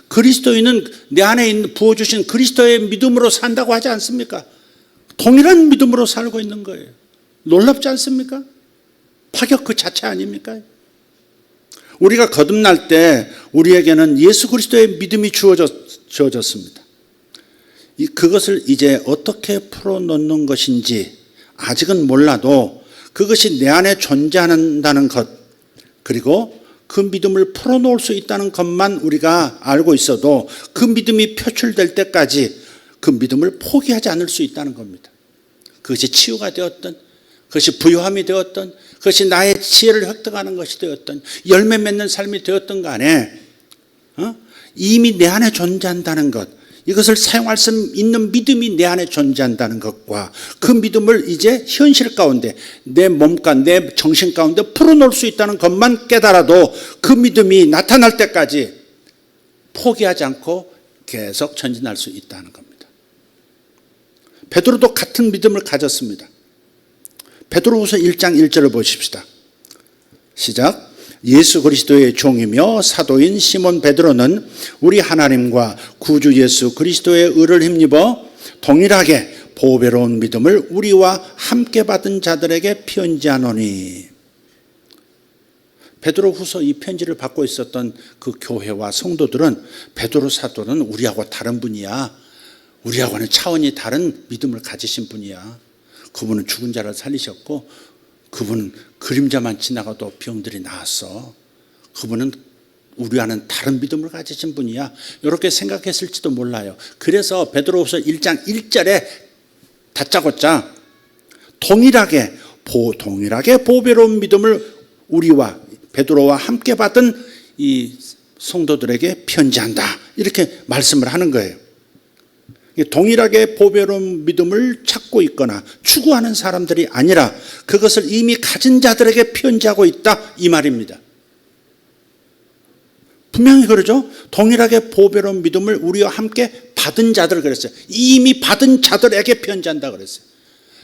그리스도인은 내 안에 부어주신 그리스도의 믿음으로 산다고 하지 않습니까? 동일한 믿음으로 살고 있는 거예요. 놀랍지 않습니까? 파격 그 자체 아닙니까? 우리가 거듭날 때 우리에게는 예수 그리스도의 믿음이 주어졌습니다. 그것을 이제 어떻게 풀어놓는 것인지 아직은 몰라도 그것이 내 안에 존재한다는 것, 그리고 그 믿음을 풀어놓을 수 있다는 것만 우리가 알고 있어도 그 믿음이 표출될 때까지 그 믿음을 포기하지 않을 수 있다는 겁니다. 그것이 치유가 되었던, 그것이 부요함이 되었던, 그것이 나의 지혜를 획득하는 것이 되었던, 열매 맺는 삶이 되었던 간에 이미 내 안에 존재한다는 것, 이것을 사용할 수 있는 믿음이 내 안에 존재한다는 것과 그 믿음을 이제 현실 가운데 내 몸과 내 정신 가운데 풀어놓을 수 있다는 것만 깨달아도 그 믿음이 나타날 때까지 포기하지 않고 계속 전진할 수 있다는 겁니다. 베드로도 같은 믿음을 가졌습니다. 베드로후서 1장 1절을 보십시다. 시작. 예수 그리스도의 종이며 사도인 시몬 베드로는 우리 하나님과 구주 예수 그리스도의 의를 힘입어 동일하게 보배로운 믿음을 우리와 함께 받은 자들에게 편지하노니. 베드로 후서 이 편지를 받고 있었던 그 교회와 성도들은 베드로 사도는 우리하고 다른 분이야. 우리하고는 차원이 다른 믿음을 가지신 분이야. 그분은 죽은 자를 살리셨고, 그분은 그림자만 지나가도 병들이 나았어. 그분은 우리와는 다른 믿음을 가지신 분이야. 이렇게 생각했을지도 몰라요. 그래서 베드로후서 1장 1절에 다짜고짜 동일하게 보배로운 믿음을 우리와 베드로와 함께 받은 이 성도들에게 편지한다. 이렇게 말씀을 하는 거예요. 동일하게 보배로운 믿음을 찾고 있거나 추구하는 사람들이 아니라 그것을 이미 가진 자들에게 편지하고 있다, 이 말입니다. 분명히 그러죠. 동일하게 보배로운 믿음을 우리와 함께 받은 자들 그랬어요. 이미 받은 자들에게 편지한다 그랬어요.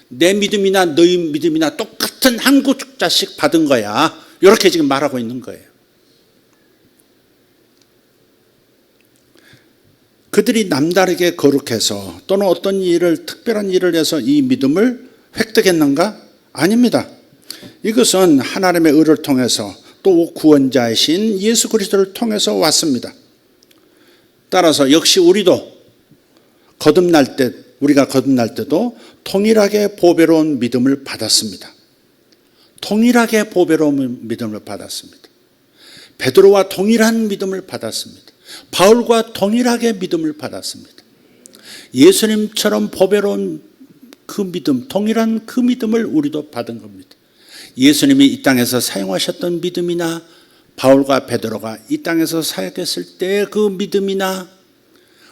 내 믿음이나 너희 믿음이나 똑같은 한 구자씩 받은 거야. 이렇게 지금 말하고 있는 거예요. 그들이 남다르게 거룩해서 또는 어떤 특별한 일을 해서 이 믿음을 획득했는가? 아닙니다. 이것은 하나님의 의를 통해서 또 구원자이신 예수 그리스도를 통해서 왔습니다. 따라서 역시 우리가 거듭날 때도 동일하게 보배로운 믿음을 받았습니다. 동일하게 보배로운 믿음을 받았습니다. 베드로와 동일한 믿음을 받았습니다. 바울과 동일하게 믿음을 받았습니다. 예수님처럼 보배로운 그 믿음, 동일한 그 믿음을 우리도 받은 겁니다. 예수님이 이 땅에서 사용하셨던 믿음이나 바울과 베드로가 이 땅에서 사역했을 때 그 믿음이나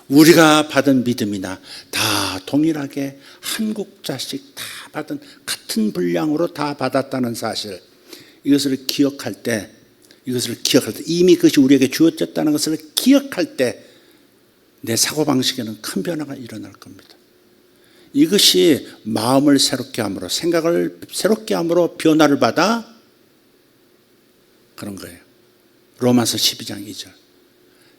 우리가 받은 믿음이나 다 동일하게 한 국자씩 다 받은 같은 분량으로 다 받았다는 사실, 이것을 기억할 때 이미 그것이 우리에게 주어졌다는 것을 기억할 때 내 사고방식에는 큰 변화가 일어날 겁니다. 이것이 마음을 새롭게 함으로, 생각을 새롭게 함으로 변화를 받아 그런 거예요. 로마서 12장 2절.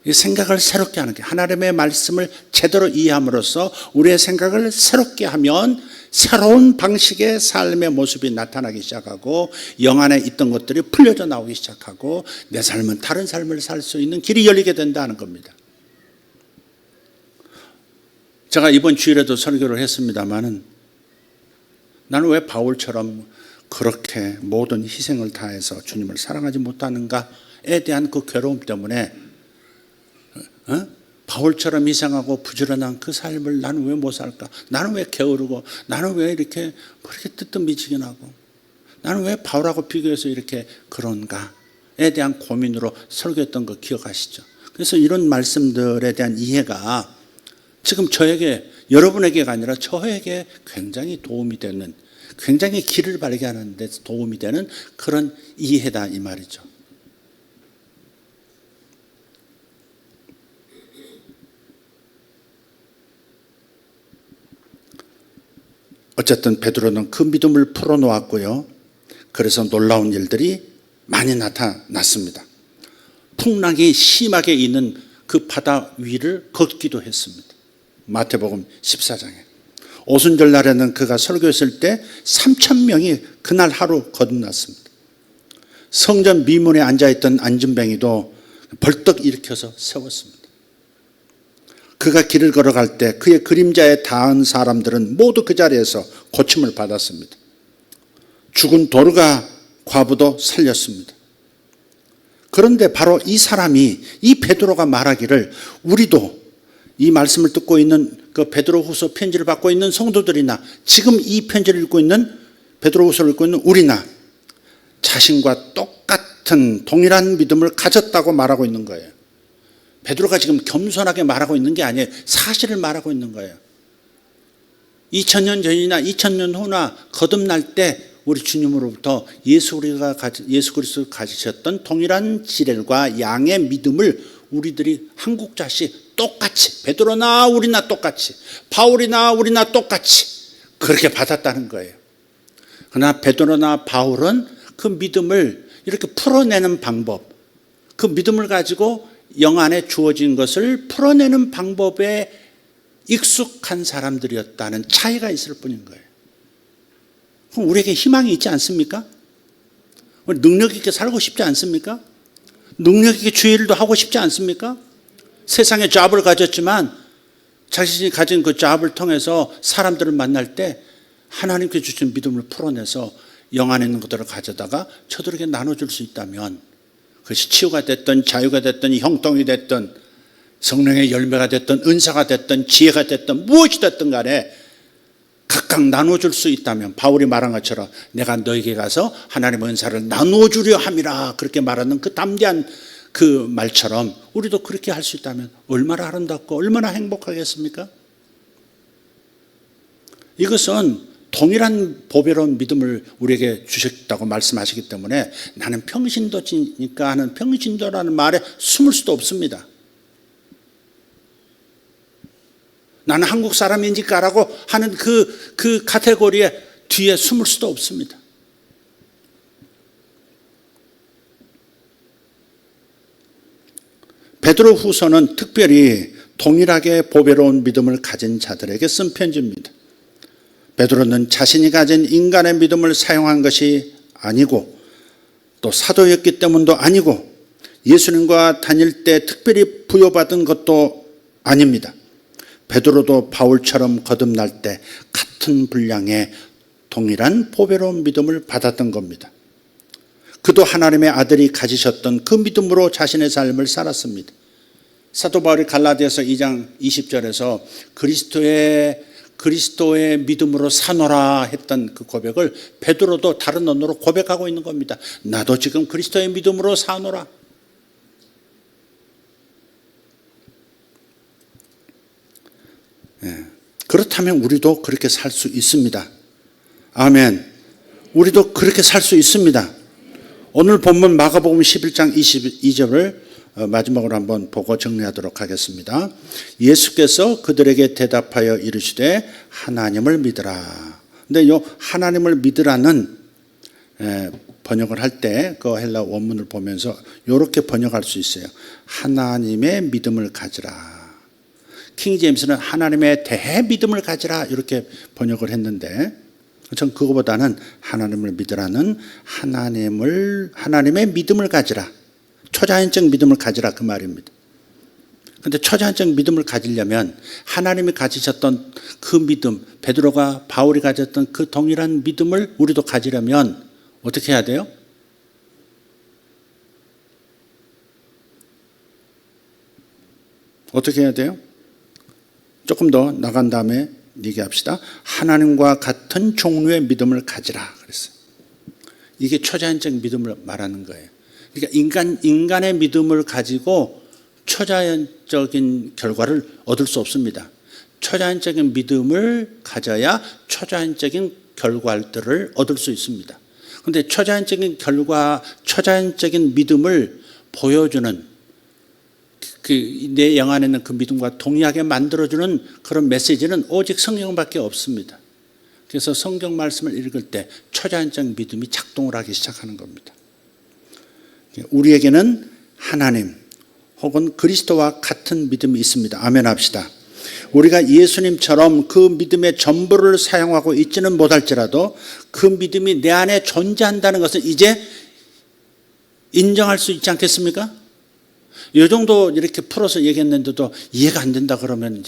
이 생각을 새롭게 하는 게, 하나님의 말씀을 제대로 이해함으로써 우리의 생각을 새롭게 하면 새로운 방식의 삶의 모습이 나타나기 시작하고 영 안에 있던 것들이 풀려져 나오기 시작하고 내 삶은 다른 삶을 살 수 있는 길이 열리게 된다는 겁니다. 제가 이번 주일에도 설교를 했습니다마는 나는 왜 바울처럼 그렇게 모든 희생을 다해서 주님을 사랑하지 못하는가에 대한 그 괴로움 때문에 바울처럼 희생하고 부지런한 그 삶을 나는 왜 못 살까? 나는 왜 게으르고, 나는 왜 이렇게 그렇게 뜨뜻미지근하고, 나는 왜 바울하고 비교해서 이렇게 그런가에 대한 고민으로 설교했던 거 기억하시죠? 그래서 이런 말씀들에 대한 이해가 지금 저에게, 여러분에게가 아니라 저에게 굉장히 도움이 되는, 굉장히 길을 발견하는 데 도움이 되는 그런 이해다, 이 말이죠. 어쨌든 베드로는 그 믿음을 풀어놓았고요. 그래서 놀라운 일들이 많이 나타났습니다. 풍랑이 심하게 있는 그 바다 위를 걷기도 했습니다. 마태복음 14장에. 오순절 날에는 그가 설교했을 때 3,000명이 그날 하루 거듭났습니다. 성전 미문에 앉아있던 안진뱅이도 벌떡 일으켜서 세웠습니다. 그가 길을 걸어갈 때 그의 그림자에 닿은 사람들은 모두 그 자리에서 고침을 받았습니다. 죽은 도르가 과부도 살렸습니다. 그런데 바로 이 사람이, 이 베드로가 말하기를, 우리도 이 말씀을 듣고 있는 그 베드로후서 편지를 받고 있는 성도들이나 지금 이 편지를 읽고 있는, 베드로후서를 읽고 있는 우리나 자신과 똑같은 동일한 믿음을 가졌다고 말하고 있는 거예요. 베드로가 지금 겸손하게 말하고 있는 게 아니에요. 사실을 말하고 있는 거예요. 2000년 전이나 2000년 후나 거듭날 때 우리 주님으로부터 예수 그리스도 가지셨던 동일한 지렐과 양의 믿음을 우리들이 한국자씩 똑같이, 베드로나 우리나 똑같이, 바울이나 우리나 똑같이 그렇게 받았다는 거예요. 그러나 베드로나 바울은 그 믿음을 이렇게 풀어내는 방법, 그 믿음을 가지고 영 안에 주어진 것을 풀어내는 방법에 익숙한 사람들이었다는 차이가 있을 뿐인 거예요. 그럼 우리에게 희망이 있지 않습니까? 능력 있게 살고 싶지 않습니까? 능력 있게 주의 일도 하고 싶지 않습니까? 세상에 잡을 가졌지만 자신이 가진 그 잡을 통해서 사람들을 만날 때 하나님께 주신 믿음을 풀어내서 영 안에 있는 것들을 가져다가 저들에게 나눠줄 수 있다면, 그것이 치유가 됐든 자유가 됐든 형통이 됐든 성령의 열매가 됐든 은사가 됐든 지혜가 됐든 무엇이 됐든 간에 각각 나눠줄 수 있다면, 바울이 말한 것처럼 내가 너에게 가서 하나님의 은사를 나눠주려 함이라 그렇게 말하는 그 담대한 그 말처럼 우리도 그렇게 할 수 있다면 얼마나 아름답고 얼마나 행복하겠습니까? 이것은 동일한 보배로운 믿음을 우리에게 주셨다고 말씀하시기 때문에 나는 평신도니까 하는 평신도라는 말에 숨을 수도 없습니다. 나는 한국 사람이니까라고 하는 그 카테고리에 뒤에 숨을 수도 없습니다. 베드로 후서는 특별히 동일하게 보배로운 믿음을 가진 자들에게 쓴 편지입니다. 베드로는 자신이 가진 인간의 믿음을 사용한 것이 아니고 또 사도였기 때문도 아니고 예수님과 다닐 때 특별히 부여받은 것도 아닙니다. 베드로도 바울처럼 거듭날 때 같은 분량의 동일한 보배로운 믿음을 받았던 겁니다. 그도 하나님의 아들이 가지셨던 그 믿음으로 자신의 삶을 살았습니다. 사도 바울이 갈라디아서 2장 20절에서 그리스도의 믿음으로 사노라 했던 그 고백을 베드로도 다른 언어로 고백하고 있는 겁니다. 나도 지금 그리스도의 믿음으로 사노라. 그렇다면 우리도 그렇게 살 수 있습니다. 아멘. 우리도 그렇게 살 수 있습니다. 오늘 본문 마가복음 11장 22절을 마지막으로 한번 보고 정리하도록 하겠습니다. 예수께서 그들에게 대답하여 이르시되 하나님을 믿으라. 근데 이 하나님을 믿으라는 번역을 할 때 그 헬라 원문을 보면서 이렇게 번역할 수 있어요. 하나님의 믿음을 가지라. 킹 제임스는 하나님에 대해 믿음을 가지라 이렇게 번역을 했는데, 전 그거보다는 하나님을 믿으라는 하나님의 믿음을 가지라, 초자연적 믿음을 가지라 그 말입니다. 그런데 초자연적 믿음을 가지려면 하나님이 가지셨던 그 믿음, 베드로가 바울이 가졌던 그 동일한 믿음을 우리도 가지려면 어떻게 해야 돼요? 어떻게 해야 돼요? 조금 더 나간 다음에 얘기합시다. 하나님과 같은 종류의 믿음을 가지라 그랬어요. 이게 초자연적 믿음을 말하는 거예요. 그러니까 인간의 믿음을 가지고 초자연적인 결과를 얻을 수 없습니다. 초자연적인 믿음을 가져야 초자연적인 결과들을 얻을 수 있습니다. 그런데 초자연적인 결과, 초자연적인 믿음을 보여주는 내 영 안에 있는 그 믿음과 동의하게 만들어주는 그런 메시지는 오직 성경밖에 없습니다. 그래서 성경 말씀을 읽을 때 초자연적 믿음이 작동을 하기 시작하는 겁니다. 우리에게는 하나님 혹은 그리스도와 같은 믿음이 있습니다. 아멘 합시다. 우리가 예수님처럼 그 믿음의 전부를 사용하고 있지는 못할지라도 그 믿음이 내 안에 존재한다는 것은 이제 인정할 수 있지 않겠습니까? 이 정도 이렇게 풀어서 얘기했는데도 이해가 안 된다 그러면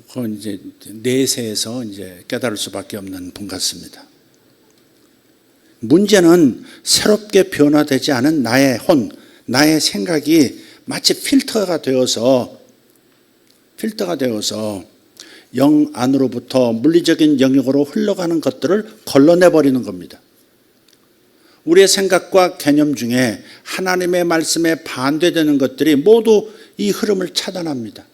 그건 이제 내세에서 이제 깨달을 수밖에 없는 분 같습니다. 문제는 새롭게 변화되지 않은 나의 생각이 마치 필터가 되어서 영 안으로부터 물리적인 영역으로 흘러가는 것들을 걸러내버리는 겁니다. 우리의 생각과 개념 중에 하나님의 말씀에 반대되는 것들이 모두 이 흐름을 차단합니다.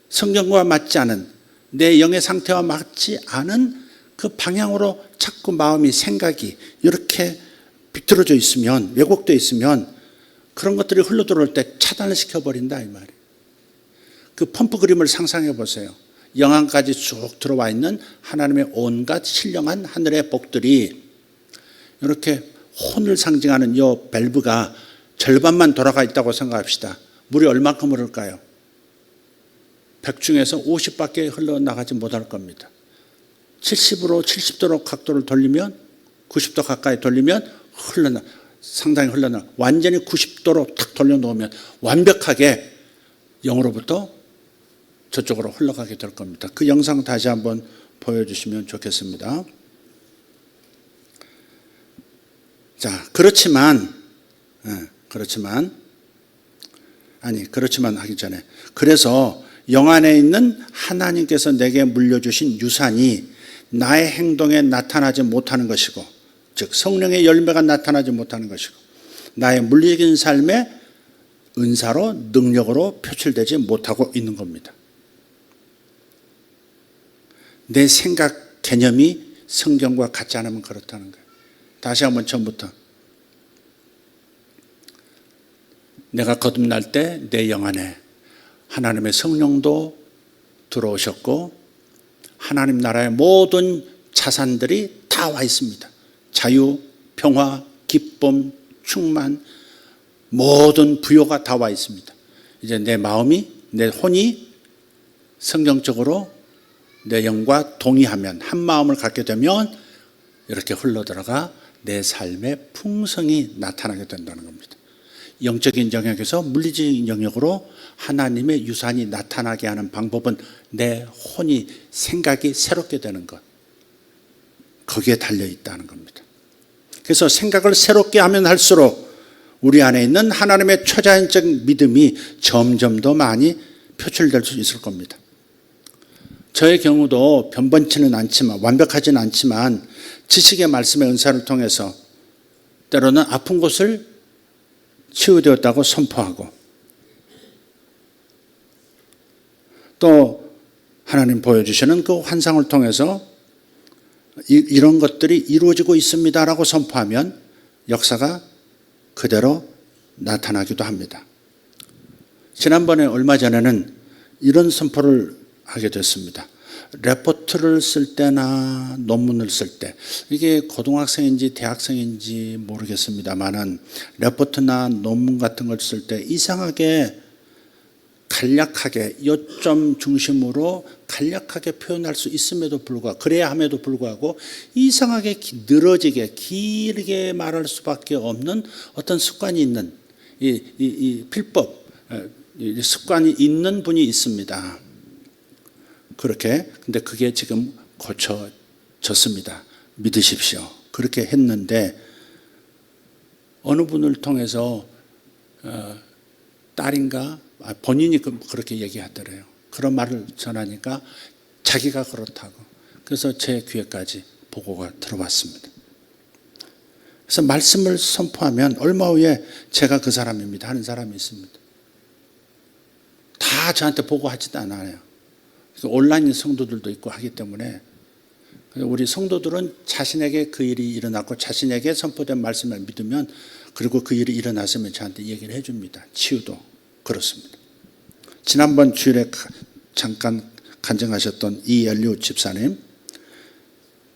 성경과 맞지 않은, 내 영의 상태와 맞지 않은 그 방향으로 자꾸 마음이, 생각이 이렇게 비틀어져 있으면, 왜곡되어 있으면 그런 것들이 흘러들어올 때 차단을 시켜버린다 이 말이에요. 그 펌프 그림을 상상해 보세요. 영안까지 쭉 들어와 있는 하나님의 온갖 신령한 하늘의 복들이 이렇게 혼을 상징하는 이 밸브가 절반만 돌아가 있다고 생각합시다. 물이 얼마큼 흐를까요? 100 중에서 50밖에 흘러나가지 못할 겁니다. 70도로 각도를 돌리면 90도 가까이 돌리면 상당히 흘러나 완전히 90도로 탁 돌려놓으면 완벽하게 영으로부터 저쪽으로 흘러가게 될 겁니다. 그 영상 다시 한번 보여주시면 좋겠습니다. 자, 그렇지만 하기 전에 그래서 영 안에 있는 하나님께서 내게 물려주신 유산이 나의 행동에 나타나지 못하는 것이고, 즉 성령의 열매가 나타나지 못하는 것이고, 나의 물리적인 삶의 은사로 능력으로 표출되지 못하고 있는 겁니다. 내 생각 개념이 성경과 같지 않으면 그렇다는 거예요. 다시 한번 처음부터. 내가 거듭날 때 내 영 안에 하나님의 성령도 들어오셨고 하나님 나라의 모든 자산들이 다 와 있습니다. 자유, 평화, 기쁨, 충만, 모든 부요가 다 와 있습니다. 이제 내 마음이, 내 혼이 성경적으로 내 영과 동의하면, 한 마음을 갖게 되면 이렇게 흘러들어가 내 삶의 풍성이 나타나게 된다는 겁니다. 영적인 영역에서 물리적인 영역으로 하나님의 유산이 나타나게 하는 방법은 내 혼이, 생각이 새롭게 되는 것, 거기에 달려있다는 겁니다. 그래서 생각을 새롭게 하면 할수록 우리 안에 있는 하나님의 초자연적 믿음이 점점 더 많이 표출될 수 있을 겁니다. 저의 경우도 변변치는 않지만, 완벽하지는 않지만 지식의 말씀의 은사를 통해서 때로는 아픈 곳을 치유되었다고 선포하고, 또 하나님 보여주시는 그 환상을 통해서 이런 것들이 이루어지고 있습니다라고 선포하면 역사가 그대로 나타나기도 합니다. 지난번에 얼마 전에는 이런 선포를 하게 됐습니다. 레포트를 쓸 때나 논문을 쓸 때, 이게 고등학생인지 대학생인지 모르겠습니다만은 레포트나 논문 같은 걸 쓸 때 이상하게 간략하게 요점 중심으로 간략하게 표현할 수 있음에도 불구하고, 그래야 함에도 불구하고 이상하게 늘어지게 길게 말할 수밖에 없는 어떤 습관이 있는 이 필법, 습관이 있는 분이 있습니다. 그렇게, 근데 그게 지금 고쳐졌습니다. 믿으십시오. 그렇게 했는데 어느 분을 통해서 딸인가 본인이 그렇게 얘기하더래요. 그런 말을 전하니까 자기가 그렇다고. 그래서 제 귀에까지 보고가 들어왔습니다. 그래서 말씀을 선포하면 얼마 후에 제가 그 사람입니다 하는 사람이 있습니다. 다 저한테 보고하지도 않아요. 온라인 성도들도 있고 하기 때문에 우리 성도들은 자신에게 그 일이 일어났고 자신에게 선포된 말씀을 믿으면, 그리고 그 일이 일어났으면 저한테 얘기를 해줍니다. 치유도 그렇습니다. 지난번 주일에 잠깐 간증하셨던 이엘리우 집사님,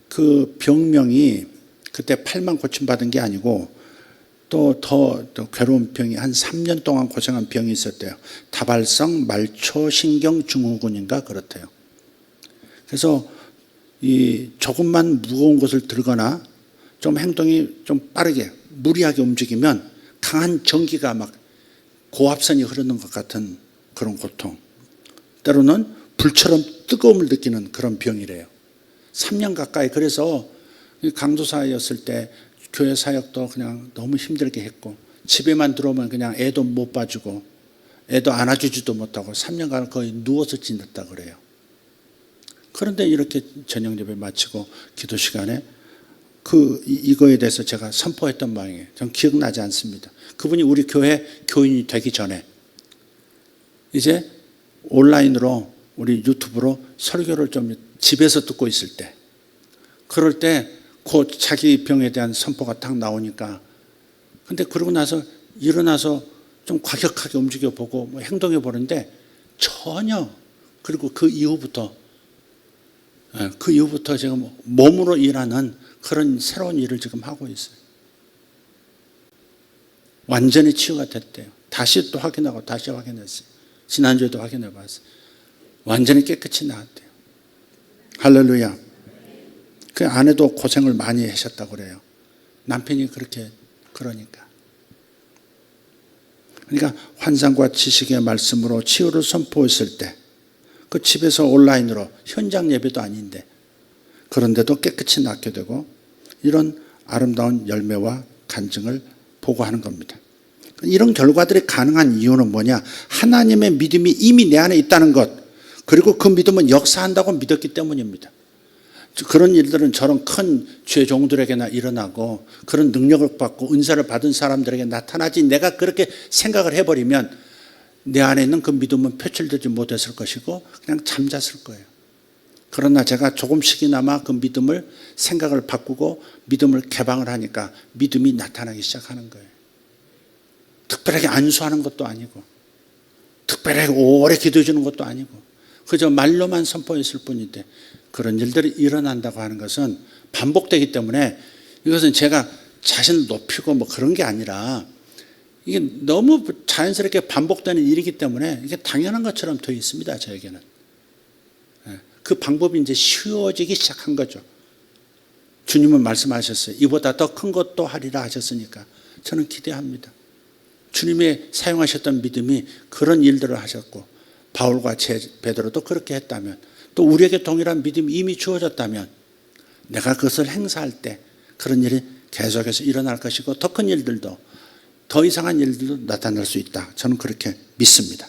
그 병명이 그때 팔만 고침받은 게 아니고 또 더 괴로운 병이 한 3년 동안 고생한 병이 있었대요. 다발성 말초신경 증후군인가 그렇대요. 그래서 이 조금만 무거운 것을 들거나 좀 행동이 좀 빠르게 무리하게 움직이면 강한 전기가 막 고압선이 흐르는 것 같은 그런 고통, 때로는 불처럼 뜨거움을 느끼는 그런 병이래요. 3년 가까이. 그래서 강도사였을 때 교회 사역도 그냥 너무 힘들게 했고, 집에만 들어오면 그냥 애도 못 봐주고 애도 안아주지도 못하고 3년간 거의 누워서 지냈다 그래요. 그런데 이렇게 저녁 예배 마치고 기도 시간에 이거에 대해서 제가 선포했던 모양이에요. 전 기억나지 않습니다. 그분이 우리 교회 교인이 되기 전에 이제 온라인으로 우리 유튜브로 설교를 좀 집에서 듣고 있을 때, 그럴 때 곧 자기 병에 대한 선포가 딱 나오니까, 근데 그러고 나서 일어나서 좀 과격하게 움직여 보고 행동해 보는데 전혀, 그리고 그 이후부터 그 이후부터 지금 몸으로 일하는 그런 새로운 일을 지금 하고 있어요. 완전히 치유가 됐대요. 다시 또 확인하고 다시 확인했어요. 지난주에도 확인해 봤어요. 완전히 깨끗이 나왔대요. 할렐루야. 그 아내도 고생을 많이 하셨다고 그래요. 남편이 그러니까. 그러니까 환상과 지식의 말씀으로 치유를 선포했을 때 그 집에서 온라인으로 현장 예배도 아닌데 그런데도 깨끗이 낫게 되고 이런 아름다운 열매와 간증을 보고하는 겁니다. 이런 결과들이 가능한 이유는 뭐냐? 하나님의 믿음이 이미 내 안에 있다는 것, 그리고 그 믿음은 역사한다고 믿었기 때문입니다. 그런 일들은 저런 큰 죄종들에게나 일어나고 그런 능력을 받고 은사를 받은 사람들에게 나타나지, 내가 그렇게 생각을 해버리면 내 안에 있는 그 믿음은 표출되지 못했을 것이고 그냥 잠잤을 거예요. 그러나 제가 조금씩이나마 그 믿음을 생각을 바꾸고 믿음을 개방을 하니까 믿음이 나타나기 시작하는 거예요. 특별하게 안수하는 것도 아니고 특별하게 오래 기도해 주는 것도 아니고 그저 말로만 선포했을 뿐인데 그런 일들이 일어난다고 하는 것은 반복되기 때문에 이것은 제가 자신을 높이고 뭐 그런 게 아니라 이게 너무 자연스럽게 반복되는 일이기 때문에 이게 당연한 것처럼 되어 있습니다. 저에게는. 그 방법이 이제 쉬워지기 시작한 거죠. 주님은 말씀하셨어요. 이보다 더 큰 것도 하리라 하셨으니까 저는 기대합니다. 주님의 사용하셨던 믿음이 그런 일들을 하셨고 바울과 베드로도 그렇게 했다면 또 우리에게 동일한 믿음이 이미 주어졌다면 내가 그것을 행사할 때 그런 일이 계속해서 일어날 것이고 더 큰 일들도 더 이상한 일들도 나타날 수 있다. 저는 그렇게 믿습니다.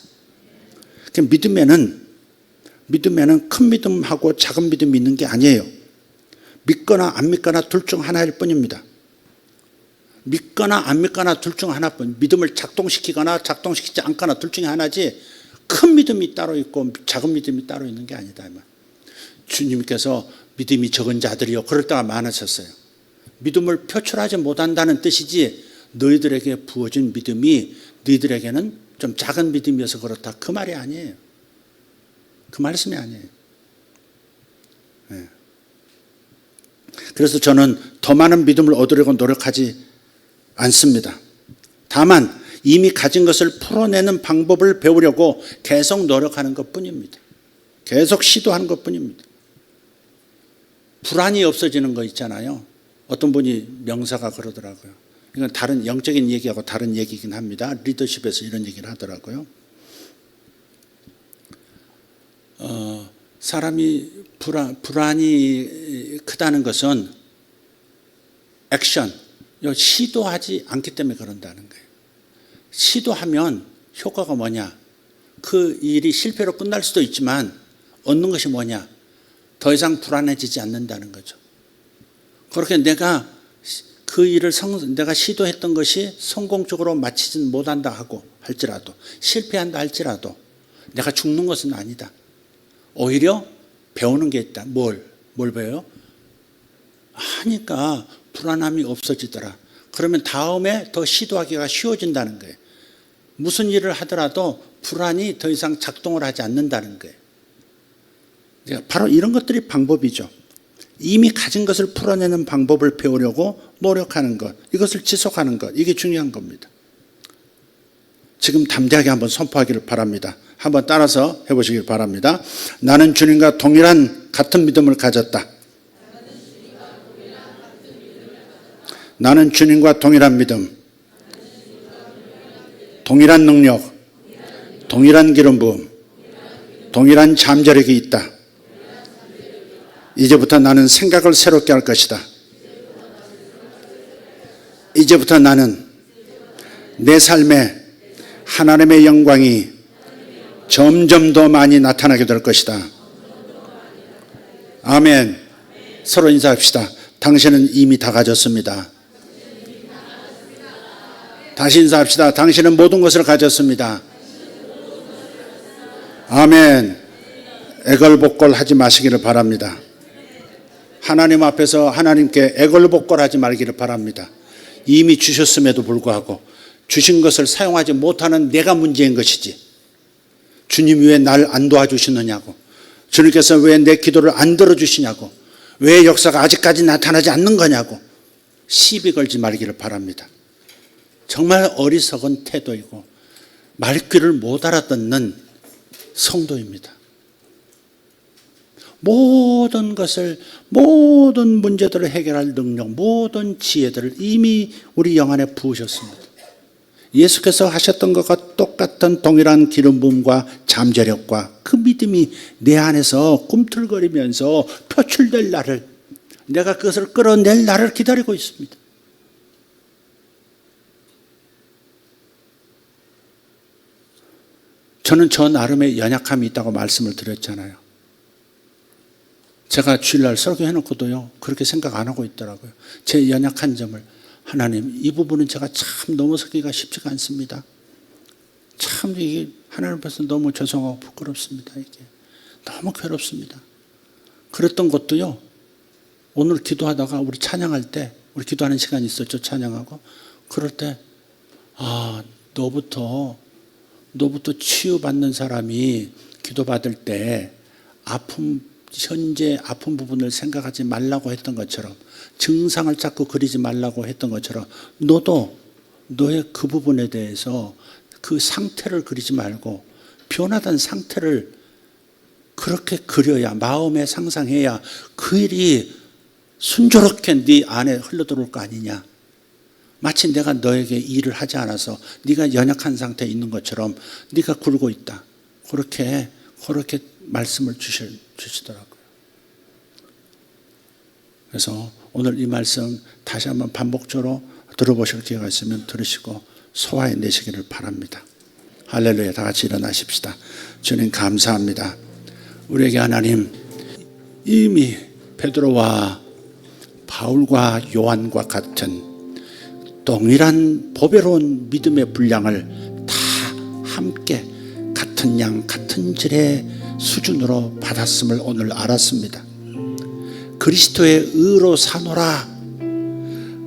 믿음에는 큰 믿음하고 작은 믿음이 있는 게 아니에요. 믿거나 안 믿거나 둘 중 하나일 뿐입니다. 믿거나 안 믿거나 둘 중 하나뿐. 믿음을 작동시키거나 작동시키지 않거나 둘 중에 하나지 큰 믿음이 따로 있고 작은 믿음이 따로 있는 게 아니다. 주님께서 믿음이 적은 자들이요 그럴 때가 많으셨어요. 믿음을 표출하지 못한다는 뜻이지 너희들에게 부어진 믿음이 너희들에게는 좀 작은 믿음이어서 그렇다. 그 말이 아니에요. 그 말씀이 아니에요. 네. 그래서 저는 더 많은 믿음을 얻으려고 노력하지 않습니다. 다만 이미 가진 것을 풀어내는 방법을 배우려고 계속 노력하는 것뿐입니다. 계속 시도하는 것뿐입니다. 불안이 없어지는 거 있잖아요. 어떤 분이 명사가 그러더라고요. 이건 다른 영적인 얘기하고 다른 얘기긴 합니다. 리더십에서 이런 얘기를 하더라고요. 사람이 불안이 크다는 것은 액션, 시도하지 않기 때문에 그런다는 거예요. 시도하면 효과가 뭐냐? 그 일이 실패로 끝날 수도 있지만 얻는 것이 뭐냐? 더 이상 불안해지지 않는다는 거죠. 그렇게 내가 그 일을 내가 시도했던 것이 성공적으로 마치진 못한다 하고 할지라도 실패한다 할지라도 내가 죽는 것은 아니다. 오히려 배우는 게 있다. 뭘 배워요? 하니까 불안함이 없어지더라. 그러면 다음에 더 시도하기가 쉬워진다는 거예요. 무슨 일을 하더라도 불안이 더 이상 작동을 하지 않는다는 거예요. 바로 이런 것들이 방법이죠. 이미 가진 것을 풀어내는 방법을 배우려고 노력하는 것, 이것을 지속하는 것, 이게 중요한 겁니다. 지금 담대하게 한번 선포하기를 바랍니다. 한번 따라서 해보시길 바랍니다. 나는 주님과 동일한 같은 믿음을 가졌다. 나는 주님과 동일한 믿음, 동일한 능력, 동일한 기름 부음, 동일한 잠재력이 있다. 이제부터 나는 생각을 새롭게 할 것이다. 이제부터 나는 내 삶에 하나님의 영광이 점점 더 많이 나타나게 될 것이다. 아멘. 서로 인사합시다. 당신은 이미 다 가졌습니다. 다시 인사합시다. 당신은 모든 것을 가졌습니다. 아멘. 애걸복걸하지 마시기를 바랍니다. 하나님 앞에서 하나님께 애걸복걸하지 말기를 바랍니다. 이미 주셨음에도 불구하고 주신 것을 사용하지 못하는 내가 문제인 것이지 주님이 왜 날 안 도와주시느냐고 주님께서 왜 내 기도를 안 들어주시냐고, 왜 역사가 아직까지 나타나지 않는 거냐고 시비 걸지 말기를 바랍니다. 정말 어리석은 태도이고 말귀를 못 알아듣는 성도입니다. 모든 것을, 모든 문제들을 해결할 능력, 모든 지혜들을 이미 우리 영 안에 부으셨습니다. 예수께서 하셨던 것과 똑같은 동일한 기름 부음과 잠재력과 그 믿음이 내 안에서 꿈틀거리면서 표출될 날을, 내가 그것을 끌어낼 날을 기다리고 있습니다. 저는 저 나름의 연약함이 있다고 말씀을 드렸잖아요. 제가 주일날 설교해놓고도요, 그렇게 생각 안 하고 있더라고요. 제 연약한 점을, 하나님, 이 부분은 제가 참 넘어서기가 쉽지가 않습니다. 참 이게 하나님 앞에서 너무 죄송하고 부끄럽습니다. 이게 너무 괴롭습니다. 그랬던 것도요, 오늘 기도하다가 우리 찬양할 때, 우리 기도하는 시간이 있었죠, 찬양하고. 그럴 때, 너부터 치유받는 사람이 기도받을 때 현재 아픈 부분을 생각하지 말라고 했던 것처럼, 증상을 자꾸 그리지 말라고 했던 것처럼, 너도 너의 그 부분에 대해서 그 상태를 그리지 말고 변화된 상태를 그렇게 그려야, 마음에 상상해야 그 일이 순조롭게 네 안에 흘러들어올 거 아니냐. 마치 내가 너에게 일을 하지 않아서 네가 연약한 상태에 있는 것처럼 네가 굴고 있다. 그렇게 말씀을 주시더라고요. 그래서 오늘 이 말씀 다시 한번 반복적으로 들어보실 기회가 있으면 들으시고 소화해내시기를 바랍니다. 할렐루야. 다 같이 일어나십시다. 주님 감사합니다. 우리에게 하나님 이미 베드로와 바울과 요한과 같은 동일한 보배로운 믿음의 분량을 다 함께 같은 양 같은 질의 수준으로 받았음을 오늘 알았습니다. 그리스도의 의로 사노라,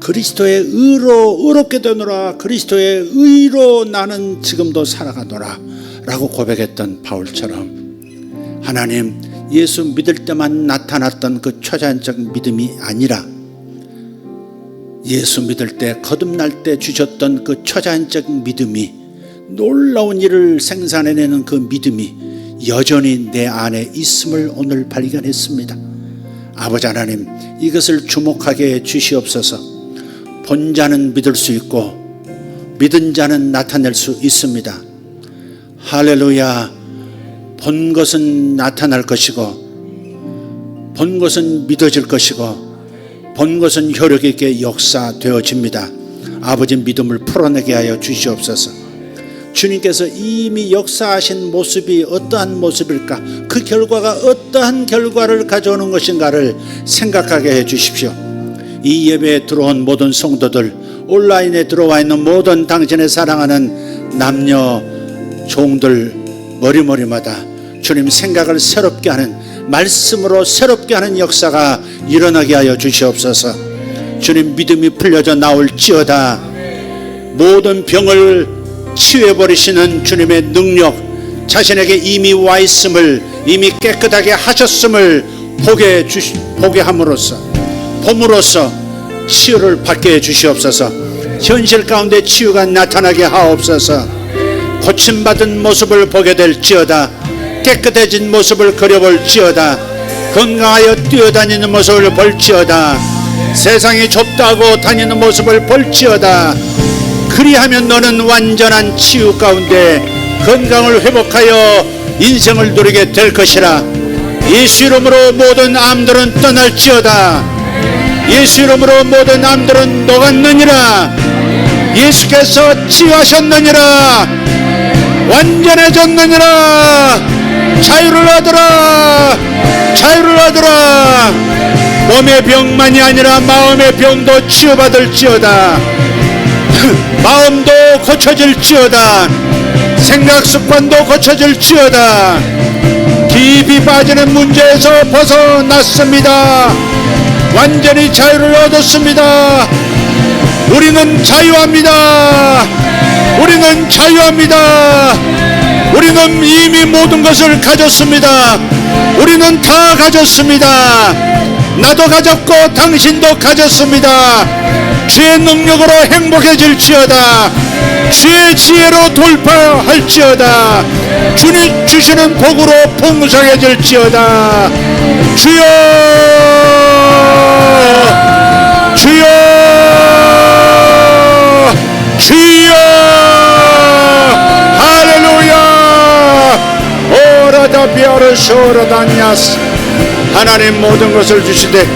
그리스도의 의로 의롭게 되노라, 그리스도의 의로 나는 지금도 살아가노라 라고 고백했던 바울처럼 하나님, 예수 믿을 때만 나타났던 그 초자연적 믿음이 아니라 예수 믿을 때, 거듭날 때 주셨던 그 초자연적 믿음이, 놀라운 일을 생산해내는 그 믿음이 여전히 내 안에 있음을 오늘 발견했습니다. 아버지 하나님, 이것을 주목하게 해 주시옵소서. 본 자는 믿을 수 있고 믿은 자는 나타낼 수 있습니다. 할렐루야. 본 것은 나타날 것이고 본 것은 믿어질 것이고 본 것은 효력 있게 역사되어집니다. 아버지, 믿음을 풀어내게 하여 주시옵소서. 주님께서 이미 역사하신 모습이 어떠한 모습일까, 그 결과가 어떠한 결과를 가져오는 것인가를 생각하게 해 주십시오. 이 예배에 들어온 모든 성도들, 온라인에 들어와 있는 모든 당신의 사랑하는 남녀 종들 머리마다 주님 생각을 새롭게 하는, 말씀으로 새롭게 하는 역사가 일어나게 하여 주시옵소서. 주님, 믿음이 풀려져 나올지어다. 모든 병을 치유해버리시는 주님의 능력, 자신에게 이미 와 있음을, 이미 깨끗하게 하셨음을 보게 함으로써, 봄으로써 치유를 받게 해 주시옵소서. 현실 가운데 치유가 나타나게 하옵소서. 고침받은 모습을 보게 될지어다. 깨끗해진 모습을 그려볼지어다. 건강하여 뛰어다니는 모습을 볼지어다. 세상이 좁다고 다니는 모습을 볼지어다. 그리하면 너는 완전한 치유 가운데 건강을 회복하여 인생을 누리게 될 것이라. 예수 이름으로 모든 암들은 떠날지어다. 예수 이름으로 모든 암들은 녹았느니라. 예수께서 치유하셨느니라. 완전해졌느니라. 자유를 얻으라. 자유를 얻으라. 몸의 병만이 아니라 마음의 병도 치유받을지어다. 마음도 고쳐질지어다. 생각 습관도 고쳐질지어다. 깊이 빠지는 문제에서 벗어났습니다. 완전히 자유를 얻었습니다. 우리는 자유합니다. 우리는 자유합니다. 우리는 이미 모든 것을 가졌습니다. 우리는 다 가졌습니다. 나도 가졌고 당신도 가졌습니다. 주의 능력으로 행복해질지어다. 주의 지혜로 돌파할지어다. 주님 주시는 복으로 풍성해질지어다. 주여, 주여, 주여. 할렐루야. 오라다 비아르소라다냐스. 하나님 모든 것을 주시되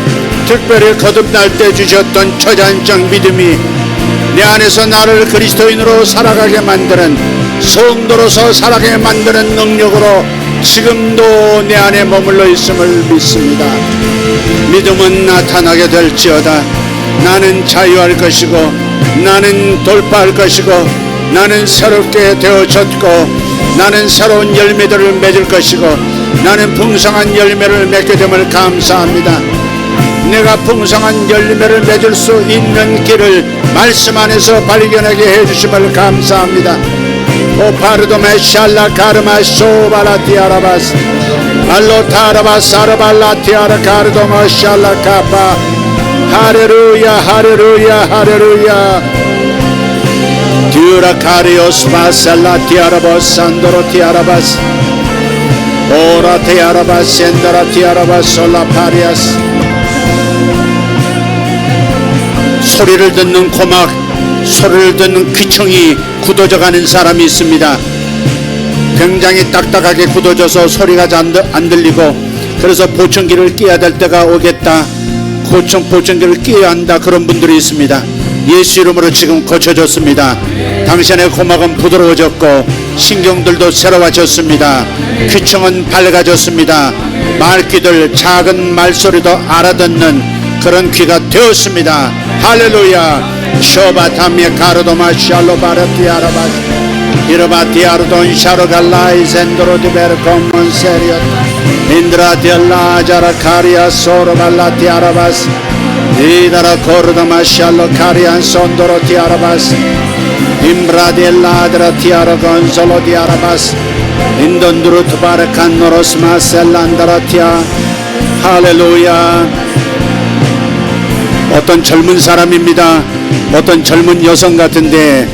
특별히 거듭날 때 주셨던 초자연적 믿음이 내 안에서 나를 그리스도인으로 살아가게 만드는, 성도로서 살아가게 만드는 능력으로 지금도 내 안에 머물러 있음을 믿습니다. 믿음은 나타나게 될지어다. 나는 자유할 것이고, 나는 돌파할 것이고, 나는 새롭게 되어졌고, 나는 새로운 열매들을 맺을 것이고, 나는 풍성한 열매를 맺게 됨을 감사합니다. 내가 풍성한 열매를 맺을 수 있는 길을 말씀 안에서 발견하게 해주심을 감사합니다. 오 파르도메 샬라 카르마 소발라티아라바스 알로타라바스 아라발라티아라 카르도마 샬라 카파. 할렐루야, 할렐루야, 할렐루야. 듀라 카리오스 마살라티아라바스 산도로티아라바스 오라티아라바스 센다라티아라바스 솔라파리아스. 소리를 듣는 고막, 소리를 듣는 귀청이 굳어져가는 사람이 있습니다. 굉장히 딱딱하게 굳어져서 소리가 안 들리고, 그래서 보청기를 끼야 될 때가 오겠다, 보청기를 끼야 한다, 그런 분들이 있습니다. 예수 이름으로 지금 고쳐졌습니다. 당신의 고막은 부드러워졌고 신경들도 새로워졌습니다. 귀청은 밝아졌습니다. 말귀들, 작은 말소리도 알아듣는 그런 귀가 되었습니다. 할렐루야. 쇼바타미에 가르도마 샬로바르티아라바스 이르바티아르돈 샤로갈라이 젠도로디베르콤몬 세리엇 인드라디알라 자라카리아 소로발라티아라바스 이다라 코르도마 샬로카리안 손도로티아라바스 임브라디엘라드라티아라 건솔로디아라바스 인돈두루트바르칸 노로스마 셀란다라티아. 할렐루야. 어떤 젊은 사람입니다. 어떤 젊은 여성 같은데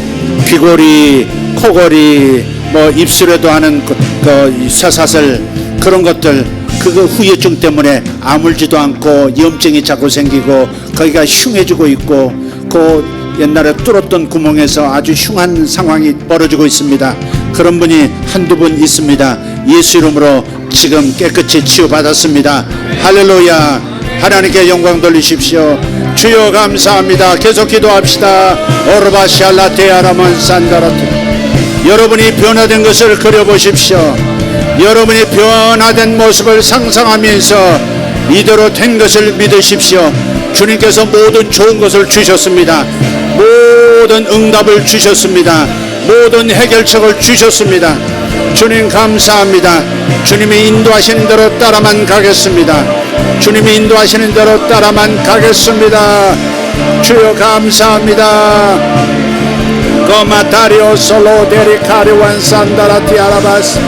귀골이, 코골이, 뭐 입술에도 하는 그 쇠사슬, 그런 것들, 그거 후유증 때문에 아물지도 않고 염증이 자꾸 생기고 거기가 흉해지고 있고, 그 옛날에 뚫었던 구멍에서 아주 흉한 상황이 벌어지고 있습니다. 그런 분이 한두 분 있습니다. 예수 이름으로 지금 깨끗이 치유받았습니다. 할렐루야. 하나님께 영광 돌리십시오. 주여 감사합니다. 계속 기도합시다. 오르바샬라테아라만 산다라테. 여러분이 변화된 것을 그려보십시오. 여러분이 변화된 모습을 상상하면서 이대로 된 것을 믿으십시오. 주님께서 모든 좋은 것을 주셨습니다. 모든 응답을 주셨습니다. 모든 해결책을 주셨습니다. 주님 감사합니다. 주님이 인도하시는 대로 따라만 가겠습니다. 주님이 인도하시는 대로 따라만 가겠습니다. 주여 감사합니다. 거마타리오 솔로데리카리완 산다라티아라바스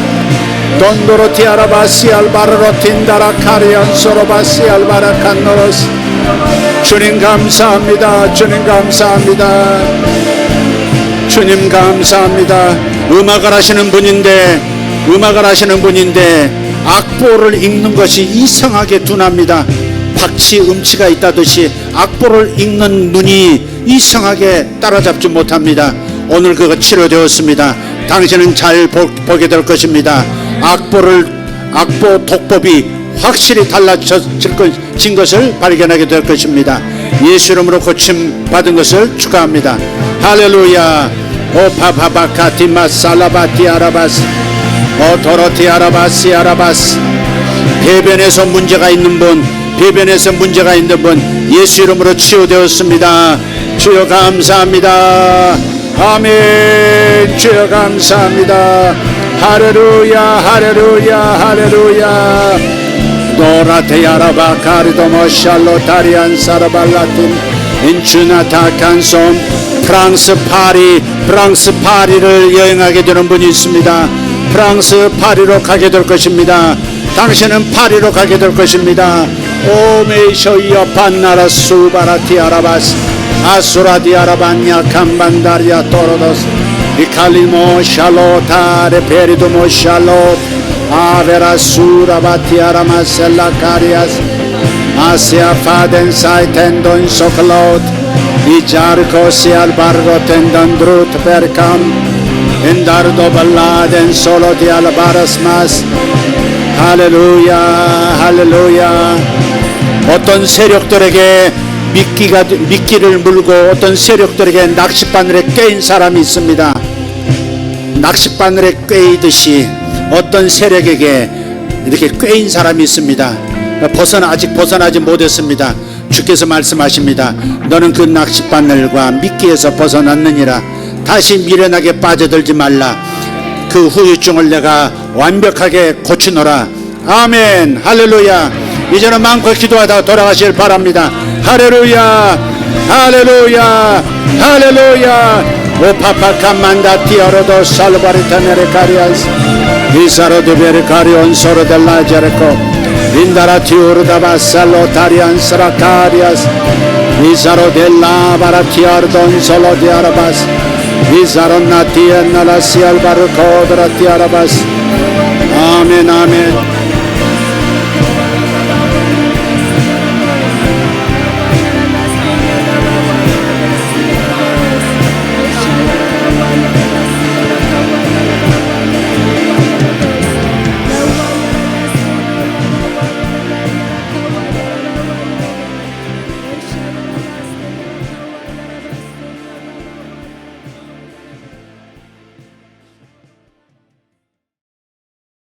돈도로티아라바시 알바르로틴다라 카리안 소로바시 알바라칸노로스. 주님 감사합니다. 주님 감사합니다. 주님 감사합니다. 음악을 하시는 분인데 악보를 읽는 것이 이상하게 둔합니다. 박치, 음치가 있다듯이 악보를 읽는 눈이 이상하게 따라잡지 못합니다. 오늘 그거 치료되었습니다. 당신은 잘 보게 될 것입니다. 악보 독법이 확실히 달라진 것을 발견하게 될 것입니다. 예수 이름으로 고침 받은 것을 축하합니다. 할렐루야. 오파바바카티마 살라바티아라바스 오토로티아라바시아라바스. 배변에서 문제가 있는 분, 예수 이름으로 치유되었습니다. 주여 감사합니다. 아멘. 주여 감사합니다. 할렐루야, 할렐루야, 할렐루야. 노라테야라바 카리도모 샬로타리안 사라발라틴 인추나타 칸솜. 프랑스 파리를 여행하게 되는 분이 있습니다. 프랑스 파리로 가게 될 것입니다. 당신은 파리로 가게 될 것입니다. 오메이쇼이어 판나라 수바라티 아라바스 아수라디 아라바냐 캄반다리아 토로도스 이칼리모 샬로타 레페리도모 샬롯 아베라 수라바티 아라마셀라 카리아스 아시아 파덴 사이텐돈 소클롯 이자르코시 알바르고 텐던 드루트 베르캄 엔다르도 발라덴 솔로디 알바라스마스 할렐루야 할렐루야. 어떤 세력들에게 미끼를 물고 어떤 세력들에게 낚싯바늘에 꿰인 사람이 있습니다. 낚싯바늘에 꿰이듯이 어떤 세력에게 이렇게 꿰인 사람이 있습니다. 아직 벗어나지 못했습니다. 주께서 말씀하십니다. 너는 그 낚싯바늘과 미끼에서 벗어났느니라. 다시 미련하게 빠져들지 말라. 그 후유증을 내가 완벽하게 고치노라. 아멘 할렐루야. 이제는 마음껏 기도하다 돌아가시길 바랍니다. 할렐루야 할렐루야 할렐루야. 오파파카만다 티아로도 살바리타 메레카리아스 이사로드 베르카리온 소로델라 제레코 인다라 티오르다바 살로타리안 스라카리아스 이사로델라 바라티아르돈 솔로디아라바스 이사론나티엔나라시알바르코드라티아라바스